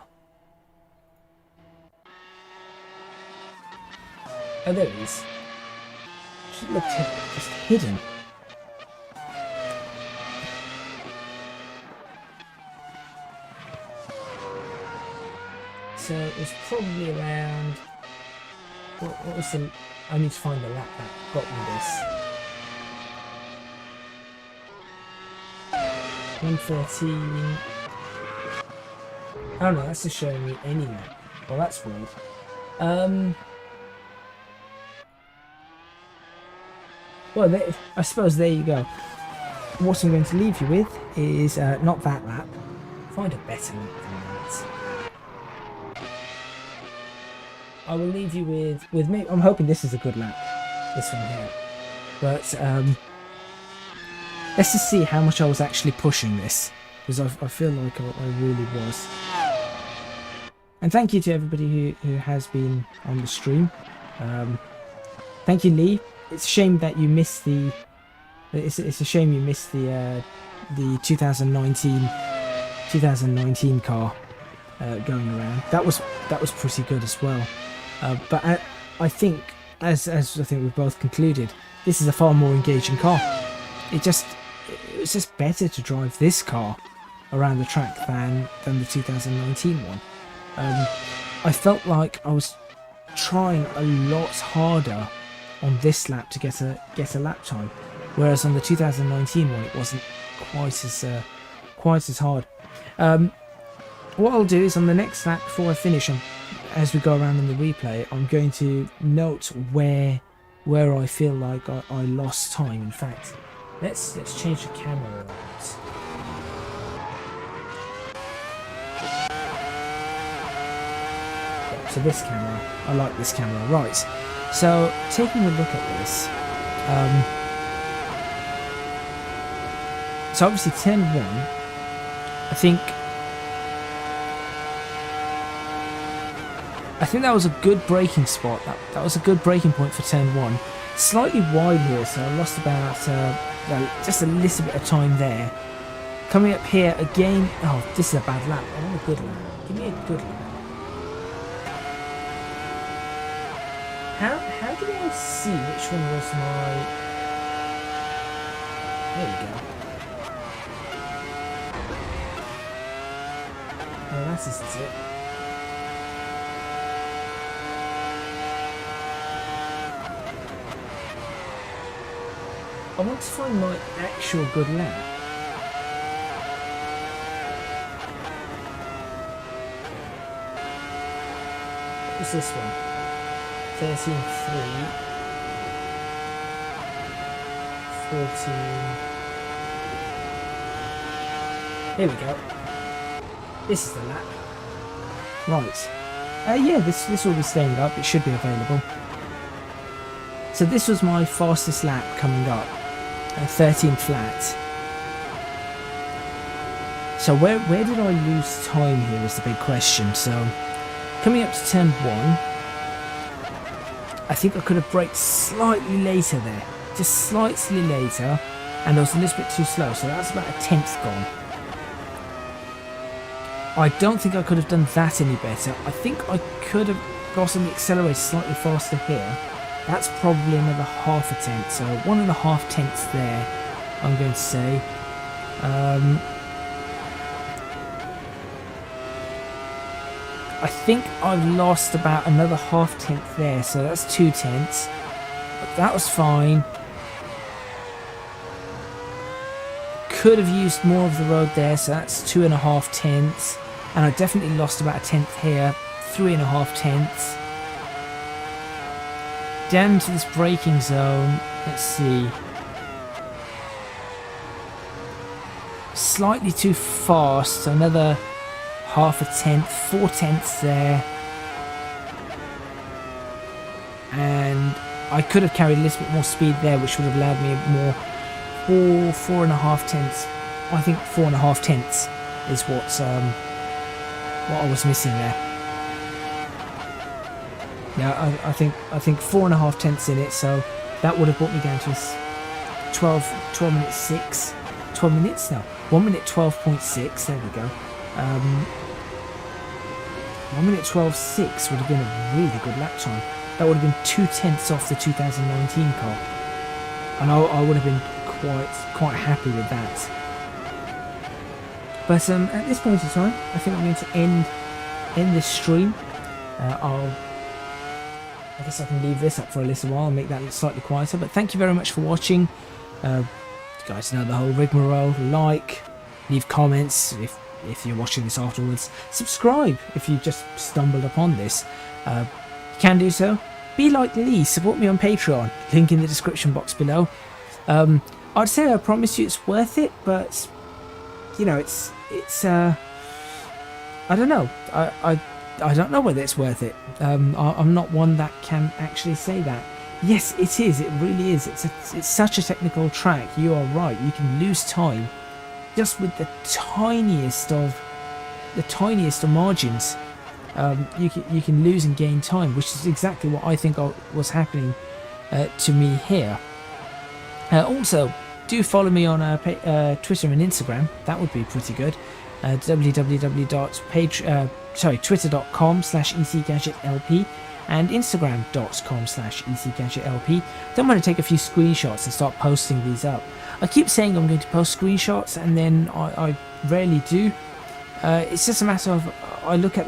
Oh, there he is. Just looked just hidden. So it was probably around. What was the? I need to find the lap that got me this. 113. Oh no, that's just showing me any lap. Well, that's weird. Well, I suppose there you go. What I'm going to leave you with is not that lap. Find a better lap than that. I will leave you with me. I'm hoping this is a good lap. This one here. But let's just see how much I was actually pushing this. Because I feel like I really was. And thank you to everybody who has been on the stream. Thank you, Lee. It's a shame that you missed the. It's a shame you missed the 2019 car going around. That was pretty good as well. But I think, as I think we've both concluded, this is a far more engaging car. It was just better to drive this car around the track than the 2019 one. I felt like I was trying a lot harder on this lap to get a lap time, whereas on the 2019 one it wasn't quite as hard. What I'll do is on the next lap before I finish, as we go around in the replay, I'm going to note where I feel like I lost time. In fact, let's change the camera around. So this camera, I like this camera. Right, so taking a look at this, so obviously turn 1, I think that was a good braking spot. That was a good braking point for turn 1. Slightly wide here, so I lost about just a little bit of time there. Coming up here again. Oh, this is a bad lap. I want a good lap. Give me a good lap. How do I see which one was my... There we go. Oh, that isn't it. I want to find my actual good lap. What's this one? 13.3, 14. Here we go. This is the lap. Right. Yeah, this will be staying up. It should be available. So this was my fastest lap coming up. 13 flat. So where did I lose time here is the big question. So coming up to turn 1, I think I could have braked slightly later there, just slightly later, and I was a little bit too slow, so that's about a 10th gone. I don't think I could have done that any better. I think I could have gotten the accelerator slightly faster here. That's probably another half a tenth, so 1.5 tenths there, I'm going to say. I think I've lost about another half tenth there, so that's 2 tenths. But that was fine. Could have used more of the road there, so that's 2.5 tenths. And I definitely lost about a tenth here, 3.5 tenths. Down to this braking zone, let's see. Slightly too fast, so another half a tenth, 4 tenths there. And I could have carried a little bit more speed there, which would have allowed me more 4.5 tenths. I think 4.5 tenths is what I was missing there. Yeah, I think 4.5 tenths in it, so that would have brought me down to 12 minutes 6. 12 minutes now. 1 minute 12.6. There we go. 1 minute 12.6 would have been a really good lap time. That would have been 2/10 off the 2019 car, and I would have been quite happy with that. But at this point in time, I think I'm going to end this stream. I guess I can leave this up for a little while and make that slightly quieter. But thank you very much for watching. You guys know the whole rigmarole. Like, leave comments if you're watching this afterwards. Subscribe if you just stumbled upon this. You can do so. Be like Lee. Support me on Patreon. Link in the description box below. I'd say I promise you it's worth it, but you know, it's I don't know. I don't know whether it's worth it. I'm not one that can actually say that. Yes, it is. It really is. It's such a technical track. You are right. You can lose time just with the tiniest of margins. You can lose and gain time, which is exactly what I think was happening to me here. Also, do follow me on Twitter and Instagram. That would be pretty good. Twitter.com/ecgadgetlp and Instagram.com/ecgadgetlp. Don't want to take a few screenshots and start posting these up. I keep saying I'm going to post screenshots, and then I rarely do. It's just a matter of I look at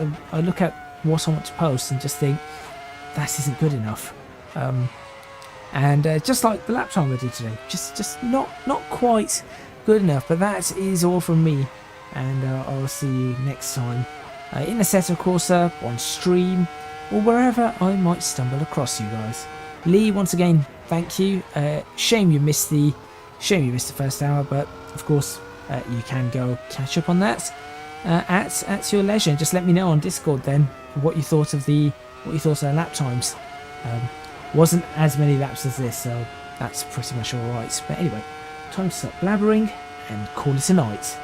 what I want to post and just think that isn't good enough. And just like the lap time I did today, just not quite good enough. But that is all from me, and I'll see you next time in Assetto Corsa, on stream, or wherever I might stumble across you guys. Lee, once again, thank you. Shame you missed the first hour, but of course you can go catch up on that at your leisure. Just let me know on Discord then what you thought of the lap times. Wasn't as many laps as this, so that's pretty much alright. But anyway, time to stop blabbering and call it a night.